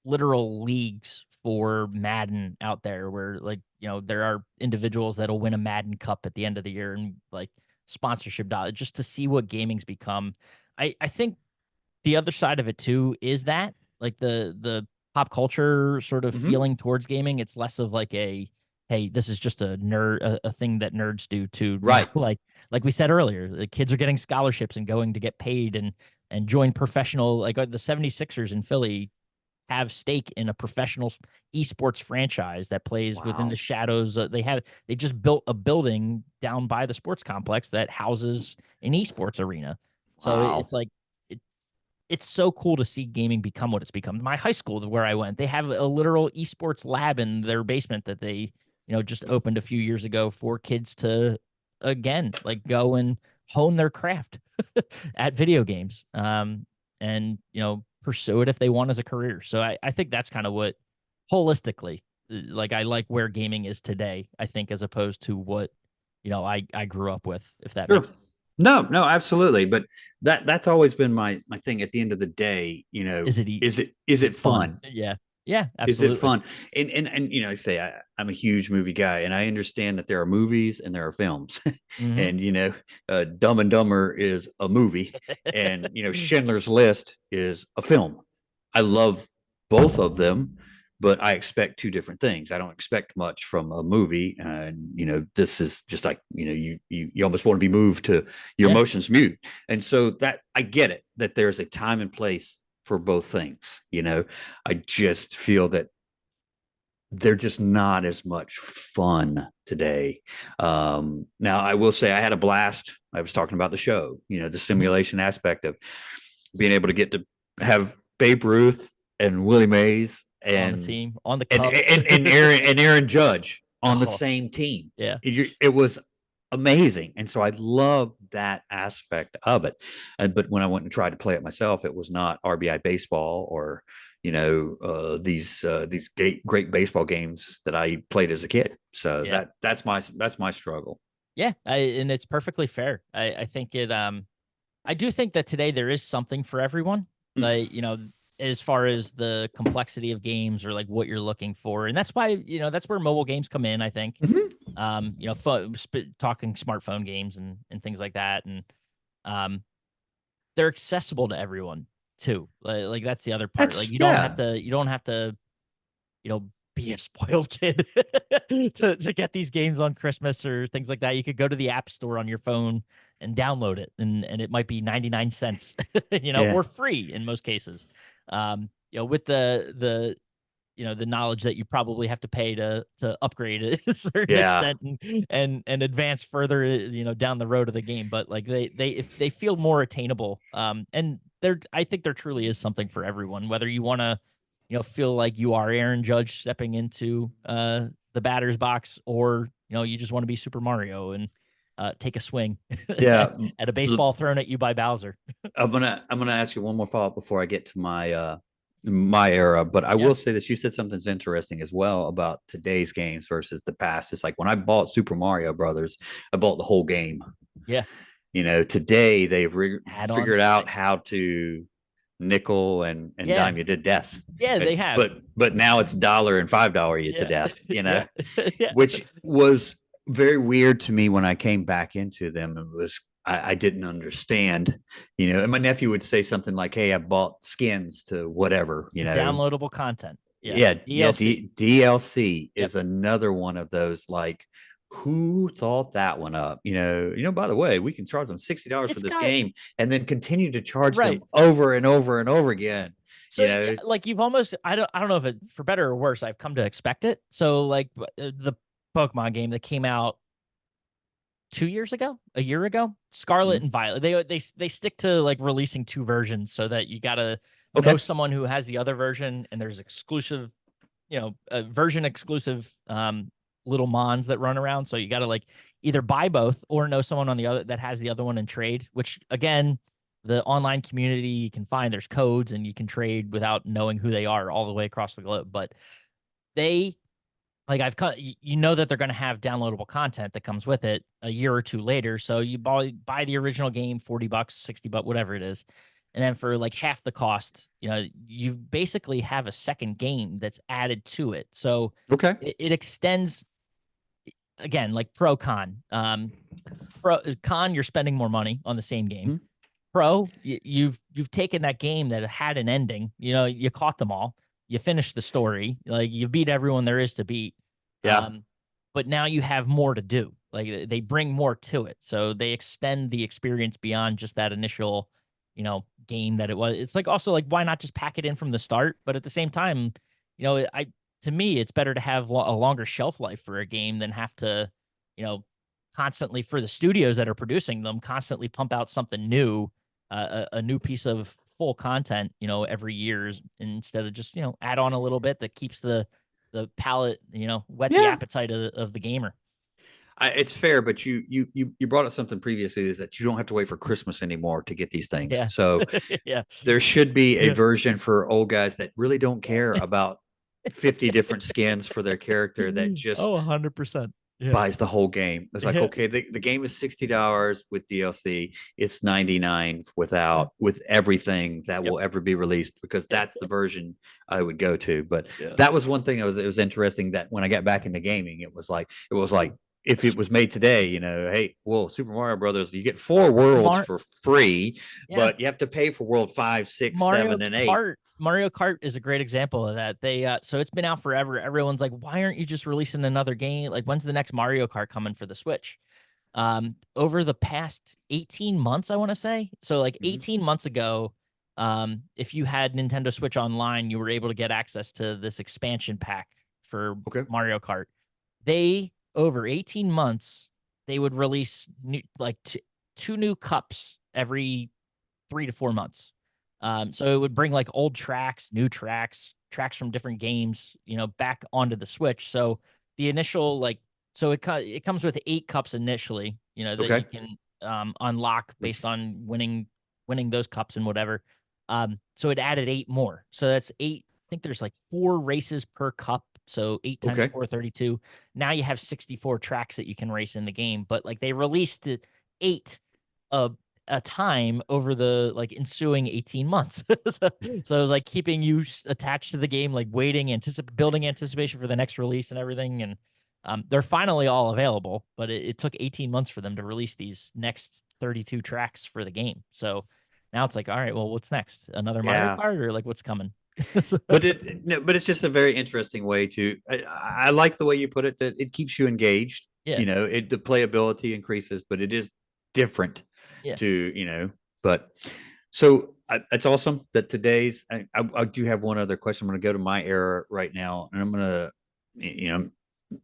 literal leagues for Madden out there, where, like, there are individuals that'll win a Madden Cup at the end of the year, and like sponsorship dollars, just to see what gaming's become. I think the other side of it too is that, like, the pop culture sort of Mm-hmm. feeling towards gaming, it's less of like a, hey, this is just a thing that nerds do, to now, Right. like we said earlier, the kids are getting scholarships and going to get paid, and join professional, like, the 76ers in Philly have stake in a professional esports franchise that plays within the Wow. shadows. They just built a building down by the sports complex that houses an esports arena. So Wow. it's like, it, it's so cool to see gaming become what it's become. My high school, where I went, they have a literal esports lab in their basement that they, just opened a few years ago for kids to, again, like, go and hone their craft at video games. And pursue it if they want as a career. So I think that's kind of what, holistically, like, I like where gaming is today, I think, as opposed to what, I grew up with, if that Sure. makes sense. No, no, absolutely. But that's always been my thing. At the end of the day, Is it e- is is it it fun? fun? Yeah. Yeah, Is it absolutely. fun? And I say I'm a huge movie guy, and I understand that there are movies and there are films, Hmm. and Dumb and Dumber is a movie, and Schindler's List is a film. I love both of them, but I expect two different things. I don't expect much from a movie, and this is just like you almost want to be moved to your Yeah. emotions mute, and so that I get it that there's a time and place for both things. I just feel that they're just not as much fun today. Now, I will say I had a blast. I was talking about the show, the Hmm. simulation aspect of being able to get to have Babe Ruth and Willie Mays On the and team, on the and Cubs. and, and Aaron Judge on the Oh, same team. yeah. It was amazing, and so I love that aspect of it. But when I went and tried to play it myself, it was not RBI baseball or these great baseball games that I played as a kid. So Yeah. that's my struggle. Yeah. And it's perfectly fair. I think I do think that today there is something for everyone. Like, as far as the complexity of games, or like what you're looking for. And that's why, that's where mobile games come in, I think. Mm-hmm. Talking smartphone games and things like that. And um, they're accessible to everyone too. Like, that's the other part. Like, That's yeah, you don't have to, be a spoiled kid to get these games on Christmas or things like that. You could go to the App Store on your phone and download it, and it might be 99 cents, yeah, or free in most cases. With the knowledge that you probably have to pay to upgrade it a certain yeah, extent, and advance further, down the road of the game. But like, if they feel more attainable, and I think there truly is something for everyone, whether you want to, feel like you are Aaron Judge stepping into the batter's box, or you just want to be Super Mario and take a swing yeah. at a baseball thrown at you by Bowser. I'm gonna ask you one more follow up before I get to my era. But I Yeah. will say this: you said something's interesting as well about today's games versus the past. It's like when I bought Super Mario Brothers, I bought the whole game. Yeah. Today they've figured Add-ons. out how to nickel and Yeah. dime you to death. Yeah, they have. But now it's dollar and $5 you to Yeah. death, Yeah. Yeah. which was very weird to me when I came back into them. It was I didn't understand, and my nephew would say something like, "Hey, I bought skins to whatever," Downloadable content. Yeah. Yeah, yeah. DLC. DLC Yep. is another one of those like, who thought that one up? By the way, we can charge them $60 for It's this got game and then continue to charge them right. over and over and over again. So You yeah, know, like you've almost I don't know if it for better or worse, I've come to expect it. So like the Pokemon game that came out 2 years ago, a year ago, Scarlet Mhm. and Violet. They stick to like releasing two versions so that you gotta know Okay. someone who has the other version, and there's exclusive, version exclusive little mons that run around. So you gotta like either buy both or know someone on the other that has the other one and trade. Which again, the online community you can find there's codes and you can trade without knowing who they are all the way across the globe. But they like I've cut, you know that they're going to have downloadable content that comes with it a year or two later. So you buy the original game, $40, $60, whatever it is. And then for like half the cost, you basically have a second game that's added to it. So Okay. it extends again, like pro con. Pro con, you're spending more money on the same game. Mhm. Pro, you've taken that game that had an ending. You caught them all. You finished the story. Like you beat everyone there is to beat. Yeah. Um, but now you have more to do. Like they bring more to it, so they extend the experience beyond just that initial, game that it was. It's like also like why not just pack it in from the start? But at the same time, I to me it's better to have a longer shelf life for a game than have to, you know, constantly for the studios that are producing them constantly pump out something new, a new piece of full content, every year instead of just add on a little bit that keeps the palate, whet the Yeah. appetite of the gamer. It's fair, but you brought up something previously is that you don't have to wait for Christmas anymore to get these things. Yeah. So Yeah. there should be a Yeah. version for old guys that really don't care about 50 different skins for their character that just Oh, 100%. Yeah. buys the whole game. It's like, Yeah. okay, the game is $60 with DLC. It's 99 Yeah. with everything that Yep. will ever be released because Yep. that's the version I would go to. But Yeah. that was one thing it was interesting that when I got back into gaming, it was like if it was made today, hey, well, Super Mario Brothers, you get 4 worlds Mar for free, yeah. but you have to pay for world 5, 6, Mario 7, and 8. Kart. Mario Kart is a great example of that. So it's been out forever. Everyone's like, why aren't you just releasing another game? Like, when's the next Mario Kart coming for the Switch? Over the past 18 months, I want to say. So like Mhm. 18 months ago, if you had Nintendo Switch Online, you were able to get access to this expansion pack for Okay. Mario Kart. They over 18 months, they would release like two new cups every 3 to 4 months. So it would bring like old tracks, new tracks, tracks from different games, back onto the Switch. So the initial so it comes with 8 cups initially, that you Okay. can unlock based Nice. on winning those cups and whatever. So it added 8 more. So that's eight. I think there's like 4 races per cup. So 8 times Okay. 4, 32. Now you have 64 tracks that you can race in the game. But like they released it eight uh a time over the like ensuing 18 months. So it was like keeping you attached to the game, like waiting, building anticipation for the next release and everything. And they're finally all available, but it took 18 months for them to release these next 32 tracks for the game. So now it's like, all right, well, what's next? Another Mario Yeah. Kart or like what's coming? But no, but it's just a very interesting way to. I like the way you put it that it keeps you engaged. Yeah. The playability increases, but it is different Yeah. to But so it's awesome that today's. I do have one other question. I'm going to go to my era right now, and I'm going to,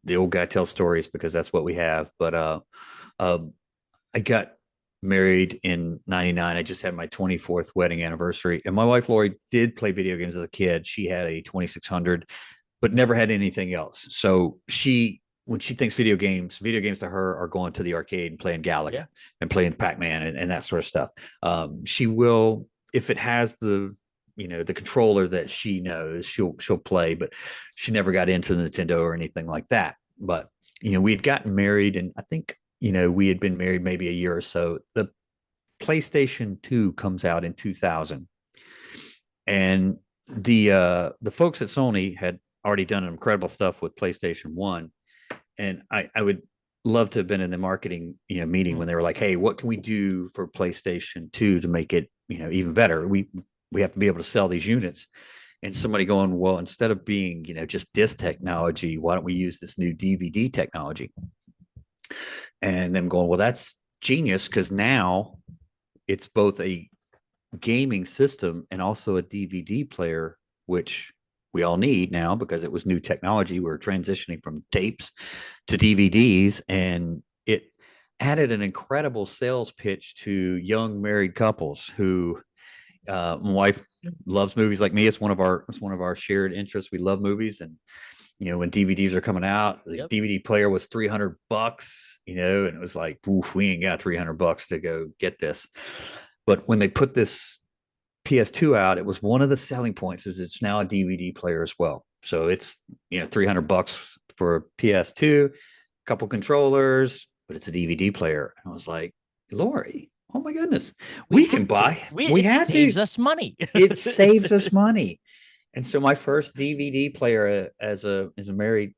the old guy tells stories because that's what we have. But uh, I got married in 99. I just had my 24th wedding anniversary. And my wife, Lori, did play video games as a kid. She had a 2600, but never had anything else. So when she thinks video games to her are going to the arcade and playing Yeah. Galaga and playing Pac-Man and that sort of stuff. She will, if it has the controller that she knows, she'll play, but she never got into Nintendo or anything like that. But we had gotten married, and I think we had been married maybe a year or so. The PlayStation 2 comes out in 2000. And the folks at Sony had already done incredible stuff with PlayStation 1, and I would love to have been in the marketing meeting when they were like, hey, what can we do for PlayStation 2 to make it even better? We have to be able to sell these units. And somebody going, well, instead of being just disc technology, why don't we use this new DVD technology? And them going, well, that's genius, because now it's both a gaming system and also a DVD player, which we all need now because it was new technology. We're transitioning from tapes to DVDs, and it added an incredible sales pitch to young married couples who, my wife loves movies like me. It's one of our shared interests. We love movies, and when DVDs are coming out, the Yep. DVD player was $300, and it was like, oof, we ain't got $300 to go get this. But when they put this PS2 out, it was one of the selling points is it's now a DVD player as well. So it's $300 for a PS2, a couple controllers, but it's a DVD player. And I was like, Lori, oh my goodness, We we can have to. buy. We It had to. saves us money. It saves us money. And so my first DVD player as a married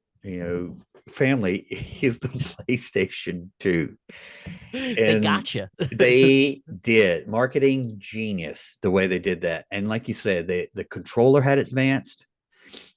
family is the PlayStation 2. They And got you. they did marketing genius the way they did that. And like you said, the controller had advanced.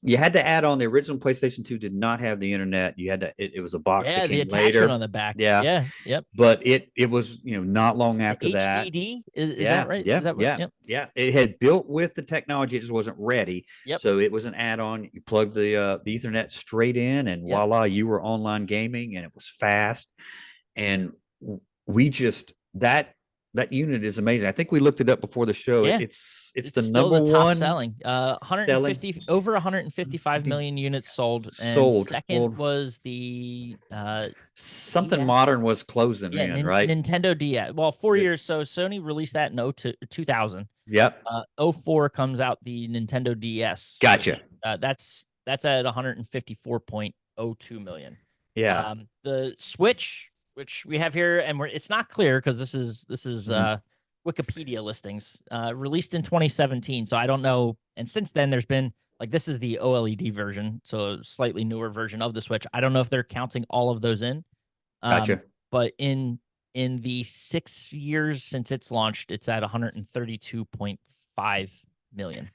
You had to add on. The original PlayStation 2 did not have the internet. You had to, it was a box that Yeah, the came attachment later. on the back. Yeah. Yeah, yep. But it was, not long The after that. HDD is that Yeah, right? Is yeah, that what? yeah, Yep, yeah. It had built with the technology, it just wasn't ready. yep, So it was an add-on. You plug the Ethernet straight in, and yep. voila, you were online gaming, and it was fast. And we just that unit is amazing. I think we looked it up before the show. Yeah, It's it's the still number the top one selling. selling 150 over 155 50 million units sold, and sold. second Well, was the something DS. modern was closing Yeah, in, right? Nintendo DS. Well, 4 years. So Sony released that in 2000. Yep. '04 comes out the Nintendo DS, Gotcha. which that's at 154.02 million. Yeah. The Switch, which we have here, and it's not clear because this is Mhm. Wikipedia listings, released in 2017. So I don't know. And since then, there's been like this is the OLED version, so a slightly newer version of the Switch. I don't know if they're counting all of those in. Um, Gotcha. but in the 6 years since it's launched, it's at 132.5 million.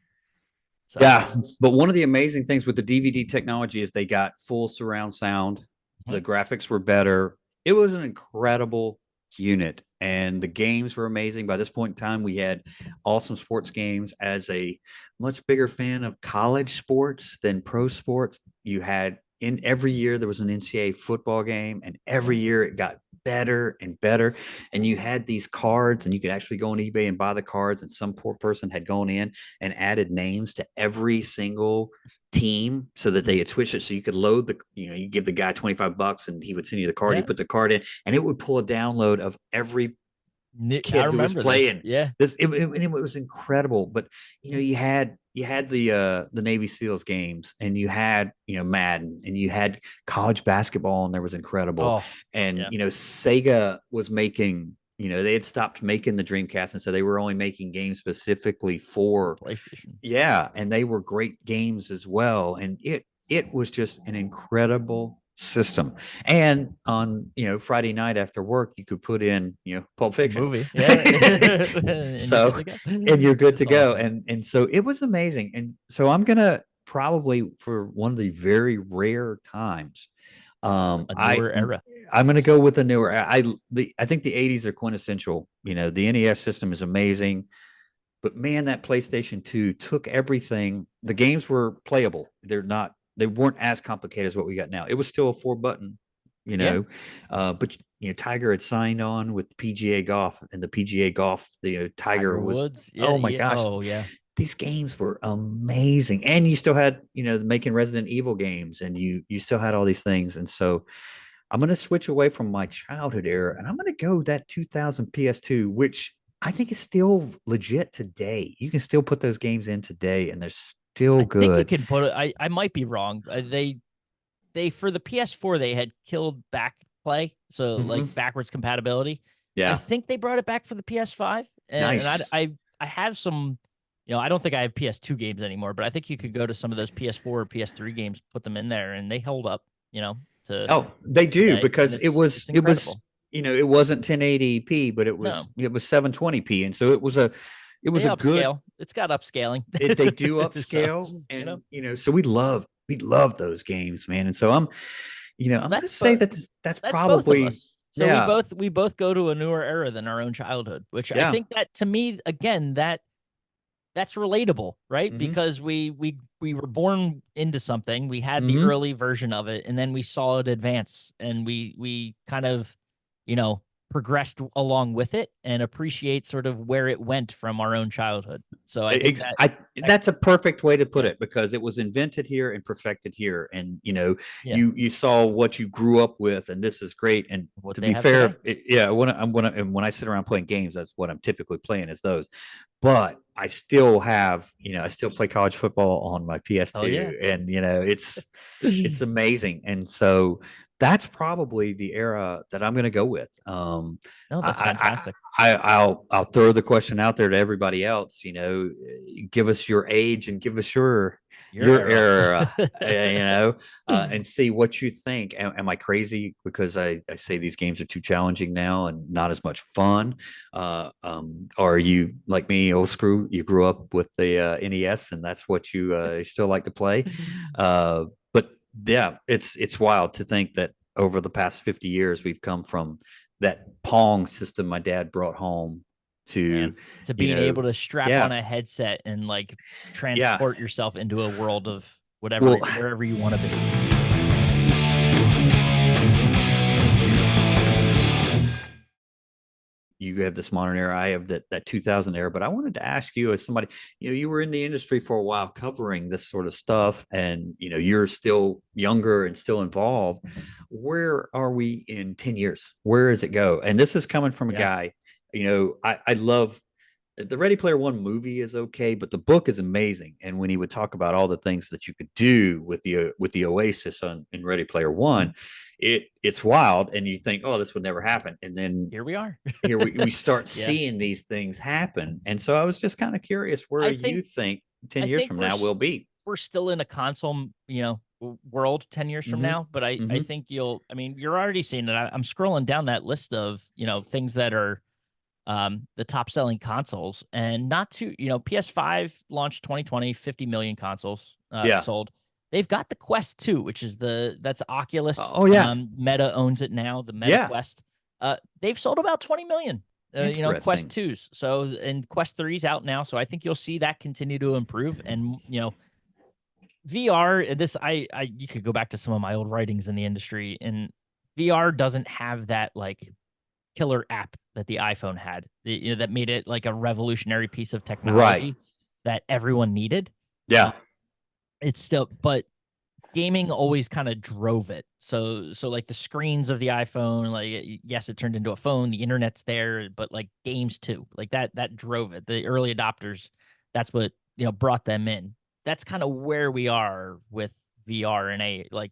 So Yeah, but one of the amazing things with the DVD technology is they got full surround sound. The mhm. graphics were better. It was an incredible unit, and the games were amazing. By this point in time, we had awesome sports games. As a much bigger fan of college sports than pro sports, you had in every year there was an NCAA football game, and every year it got better and better. And you had these cards, and you could actually go on eBay and buy the cards. And some poor person had gone in and added names to every single team so that they had switched it. So you could load you give the guy $25 and he would send you the card. You Yeah, put the card in, and it would pull a download of every I kid who was remember this. playing Yeah, this. It was incredible. But you had the Navy SEALs games, and you had Madden, and you had college basketball, and there was incredible. oh And yeah, Sega was making. They had stopped making the Dreamcast, and so they were only making games specifically for for. PlayStation. Yeah, and they were great games as well. And it was just an incredible system. And on Friday night after work, you could put in Pulp The Fiction. movie, yeah, and you're good So to go. and you're good That's to go. awesome. And so it was amazing. And so I'm gonna probably, for one of the very rare times, A I newer era. I'm gonna go with the newer. I think the 80s are quintessential. The NES system is amazing. But man, that PlayStation 2 took everything. The games were playable. They weren't as complicated as what we got now. It was still a 4 button, you Yeah, know. But Tiger had signed on with PGA Golf, and the PGA Golf, Tiger Tiger was, Woods. Yeah, oh my yeah. gosh, Oh yeah. these games were amazing. And you still had, making Resident Evil games, and you still had all these things. And so I'm going to switch away from my childhood era, and I'm going to go that 2000 PS2, which I think is still legit today. You can still put those games in today, and they're still I think you good. can put it. I might be wrong. They for the PS4 they had killed back play, so like Mm-hmm. backwards compatibility. I Yeah, think they brought it back for the PS5, and nice. I have some I don't think I have PS2 games anymore, but I think you could go to some of those PS4 or PS3 games, put them in there, and they hold up, to Oh, they do today, and because it's it was incredible. it wasn't 1080p, but No, it was 720p, and so it they was a good. upscale. It's got upscaling. They do So, upscale, and so we love those games, man. And so I'm gonna that's say but that that's that's both of probably us. So we yeah, both go to a newer era than our own childhood, which I yeah. think that, to me, again, that's relatable, right? Mm-hmm. Because we were born into something, we had the Mm-hmm. early version of it, and then we saw it advance, and we kind of, you know, progressed along with it and appreciate sort of where it went from our own childhood. So I think that That's a perfect way to put yeah, it because it was invented here and perfected here, and yeah, you saw what you grew up with, and this is great. And what to they be have today. fair, yeah, when I sit around playing games, that's what I'm typically playing is those. But I still have, I still play college football on my Oh yeah. PS2, and it's amazing. And so that's probably the era that I'm going to go with. No, that's I, fantastic. I'll throw the question out there to everybody else. Give us your age and give us Your your era. era. And see what you think. Am I crazy because I say these games are too challenging now and not as much fun? Or are you like me, old screw? You grew up with the NES, and that's what you still like to play. But yeah, it's wild to think that over the past 50 years we've come from that Pong system my dad brought home to, Man, to you being know, able to strap on yeah, a headset and like yeah. transport yourself into a world of whatever, Well, wherever you want to be. you have this modern era, I have that 2000 era, but I wanted to ask you, as somebody, you were in the industry for a while covering this sort of stuff, and you're still younger and still involved. Where are we in 10 years? Where does it go? And this is coming from a Yeah. guy, I love the Ready Player One movie is okay, but the book is amazing. And when he would talk about all the things that you could do with the Oasis in Ready Player One, it's wild, and you think, oh, this would never happen, and then Here we are. here we start Yeah. seeing these things happen. And so I was just kind of curious where I you think think 10 I years think from now we'll be. we're still in a console, world 10 years from Mm-hmm. now, but I Mm-hmm. think I mean, you're already seeing it. I'm scrolling down that list of, things that are the top selling consoles, and not to, PS5 launched 2020, 50 million consoles Yeah. sold. They've got the Quest 2, which is that's Oculus. Oh yeah. Meta owns it now, the Meta Yeah. Quest. They've sold about 20 million. Quest Interesting. 2s. So, and Quest 3's out now. So I think you'll see that continue to improve. And, VR, you could go back to some of my old writings in the industry, and VR doesn't have that like killer app that the iPhone had, that made it like a revolutionary piece of Right. technology that everyone needed. Uh, Yeah. it's still, but gaming always kind of drove it. So like the screens of the iPhone, like yes, it turned into a phone, the internet's there, but like games too, like that drove it. The early adopters, that's what, brought them in. That's kind of where we are with VR and like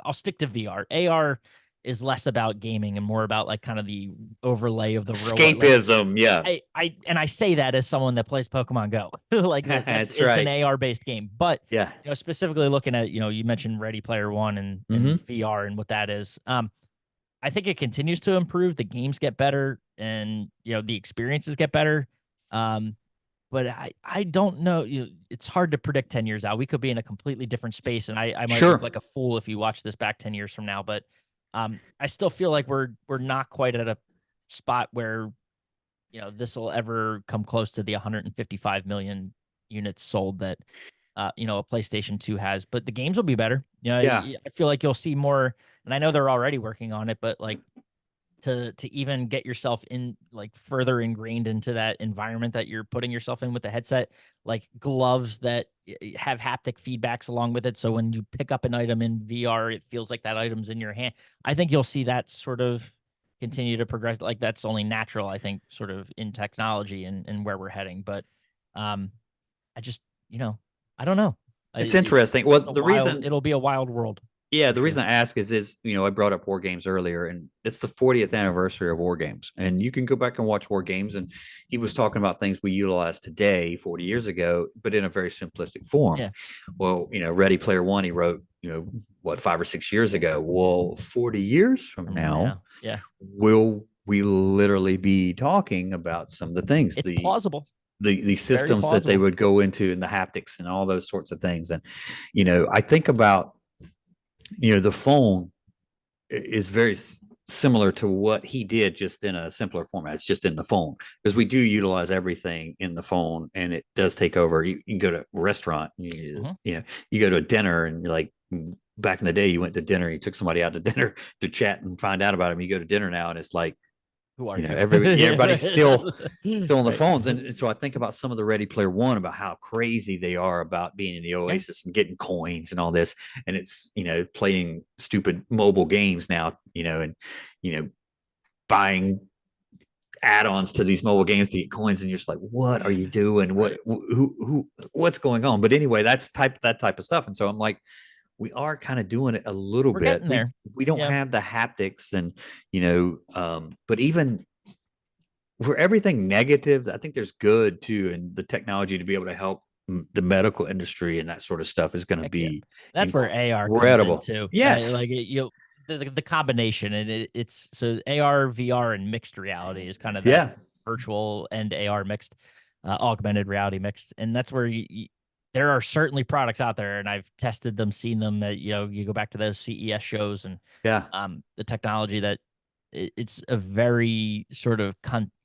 I'll stick to VR. AR is less about gaming and more about like kind of the overlay of the real world. Like Escapism. Yeah. I say that as someone that plays Pokemon Go. Like that's That's it's an right. AR based game. But Yeah. specifically looking at, you mentioned Ready Player One and Mm-hmm. VR and what that is. I think it continues to improve. The games get better, and the experiences get better. Um, but I don't know. It's hard to predict 10 years out. We could be in a completely different space, and I might look Sure. like a fool if you watch this back 10 years from now. But I still feel like we're not quite at a spot where this will ever come close to the 155 million units sold that a PlayStation 2 has. But the games will be better. Yeah. I feel like you'll see more, and I know they're already working on it, but like to even get yourself in like further ingrained into that environment that you're putting yourself in with the headset, like gloves that have haptic feedbacks along with it, so when you pick up an item in VR it feels like that item's in your hand. I think you'll see that sort of continue to progress. Like that's only natural, I think, sort of in technology and where we're heading. But I just, I don't know. It's interesting. Well, A the wild reason it'll be a wild world. Yeah, for the sure. reason I ask is I brought up War Games earlier, and it's the 40th anniversary of War Games, and you can go back and watch War Games, and he was talking about things we utilize today, 40 years ago, but in a very simplistic form. Yeah. Well, Ready Player One, he wrote, what, 5 or 6 years ago. Well, 40 years from From now, now. Yeah. will we literally be talking about some of the things, It's plausible. the Very systems that they plausible. would go into, and the haptics and all those sorts of things, and I think about the phone is very similar to what he did, just in a simpler format. It's just in the phone, because we do utilize everything in the phone, and it does take over. You can go to a restaurant, Mhm. you go to a dinner, and you're like, back in the day, you went to dinner, you took somebody out to dinner to chat and find out about him. You go to dinner now, and it's like, Who are you? everybody's still on the Right. phones. And so I think about some of the Ready Player One, about how crazy they are about being in the Yeah. Oasis and getting coins and all this. And it's, playing stupid mobile games now, and, buying add-ons to these mobile games to get coins. And you're just like, what are you doing? Right. What's going on? But anyway, that type of stuff. And so I'm like, we are kind of doing it a little We're bit. getting We there. we don't Yeah. have the haptics, and but even for everything negative, I think there's good too, and the technology to be able to help the medical industry and that sort of stuff is going to Heck yeah. be That's where AR comes in incredible. too. Like Yes. the combination, and it's so AR, VR, and mixed reality is kind of that Yeah. virtual and AR mixed, augmented reality mixed, and that's where there are certainly products out there, and I've tested them, seen them. That you go back to those CES shows, and Yeah. the technology that it's a very sort of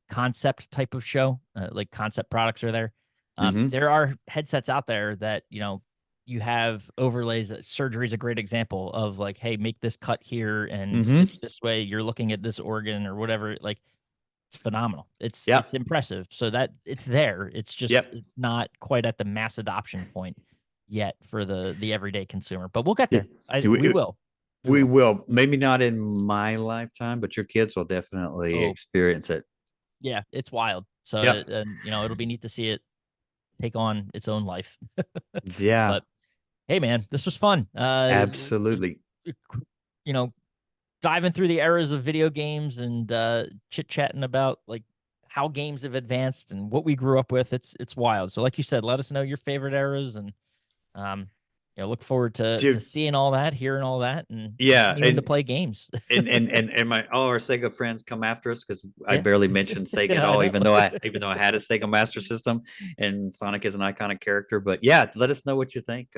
concept type of show. Like concept products are there. Mm-hmm. There are headsets out there that you have overlays. Surgery is a great example of like, hey, make this cut here and Mm-hmm. stitch this way. You're looking at this organ or whatever. Like, it's phenomenal. It's Yep. impressive. So that it's there. It's just Yep. it's not quite at the mass adoption point yet for the everyday consumer. But we'll get Yeah. there. I We, we will. We we will. will, maybe not in my lifetime, but your kids will definitely Oh experience it. yeah, it's wild. So Yep. and it'll be neat to see it take on its own life. Yeah. But hey, man, this was fun. Absolutely. You know, diving through the eras of video games and chit chatting about like how games have advanced and what we grew up with. It's wild. So, like you said, let us know your favorite eras, and um, look forward to Dude. seeing all that, hearing all that, and Yeah. continuing to play games. And my all our Sega friends come after us because I Yeah, barely mentioned Sega at I all, know. even though I had a Sega Master System, and Sonic is an iconic character. But yeah, let us know what you think.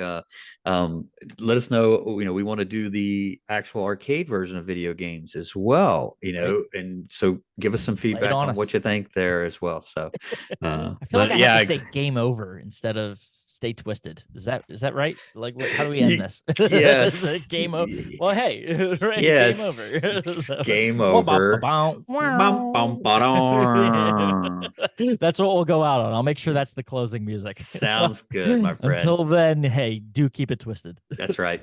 Um, let us know. We want to do the actual arcade version of video games as well. Right, And so give us some lay it feedback on on what us. you think there as well. So, I feel like but I have yeah, to say game over instead of stay twisted. Is that right? Like, how do we end y- this? Is it yes, game over? Well, hey, right, game over. yes, So, game wah, ba, ba, over. bow, Bum, wow. bum, ba-dum. That's what we'll go out on. I'll make sure that's the closing music. Sounds good, my friend. Until then, hey, do keep it twisted. That's right.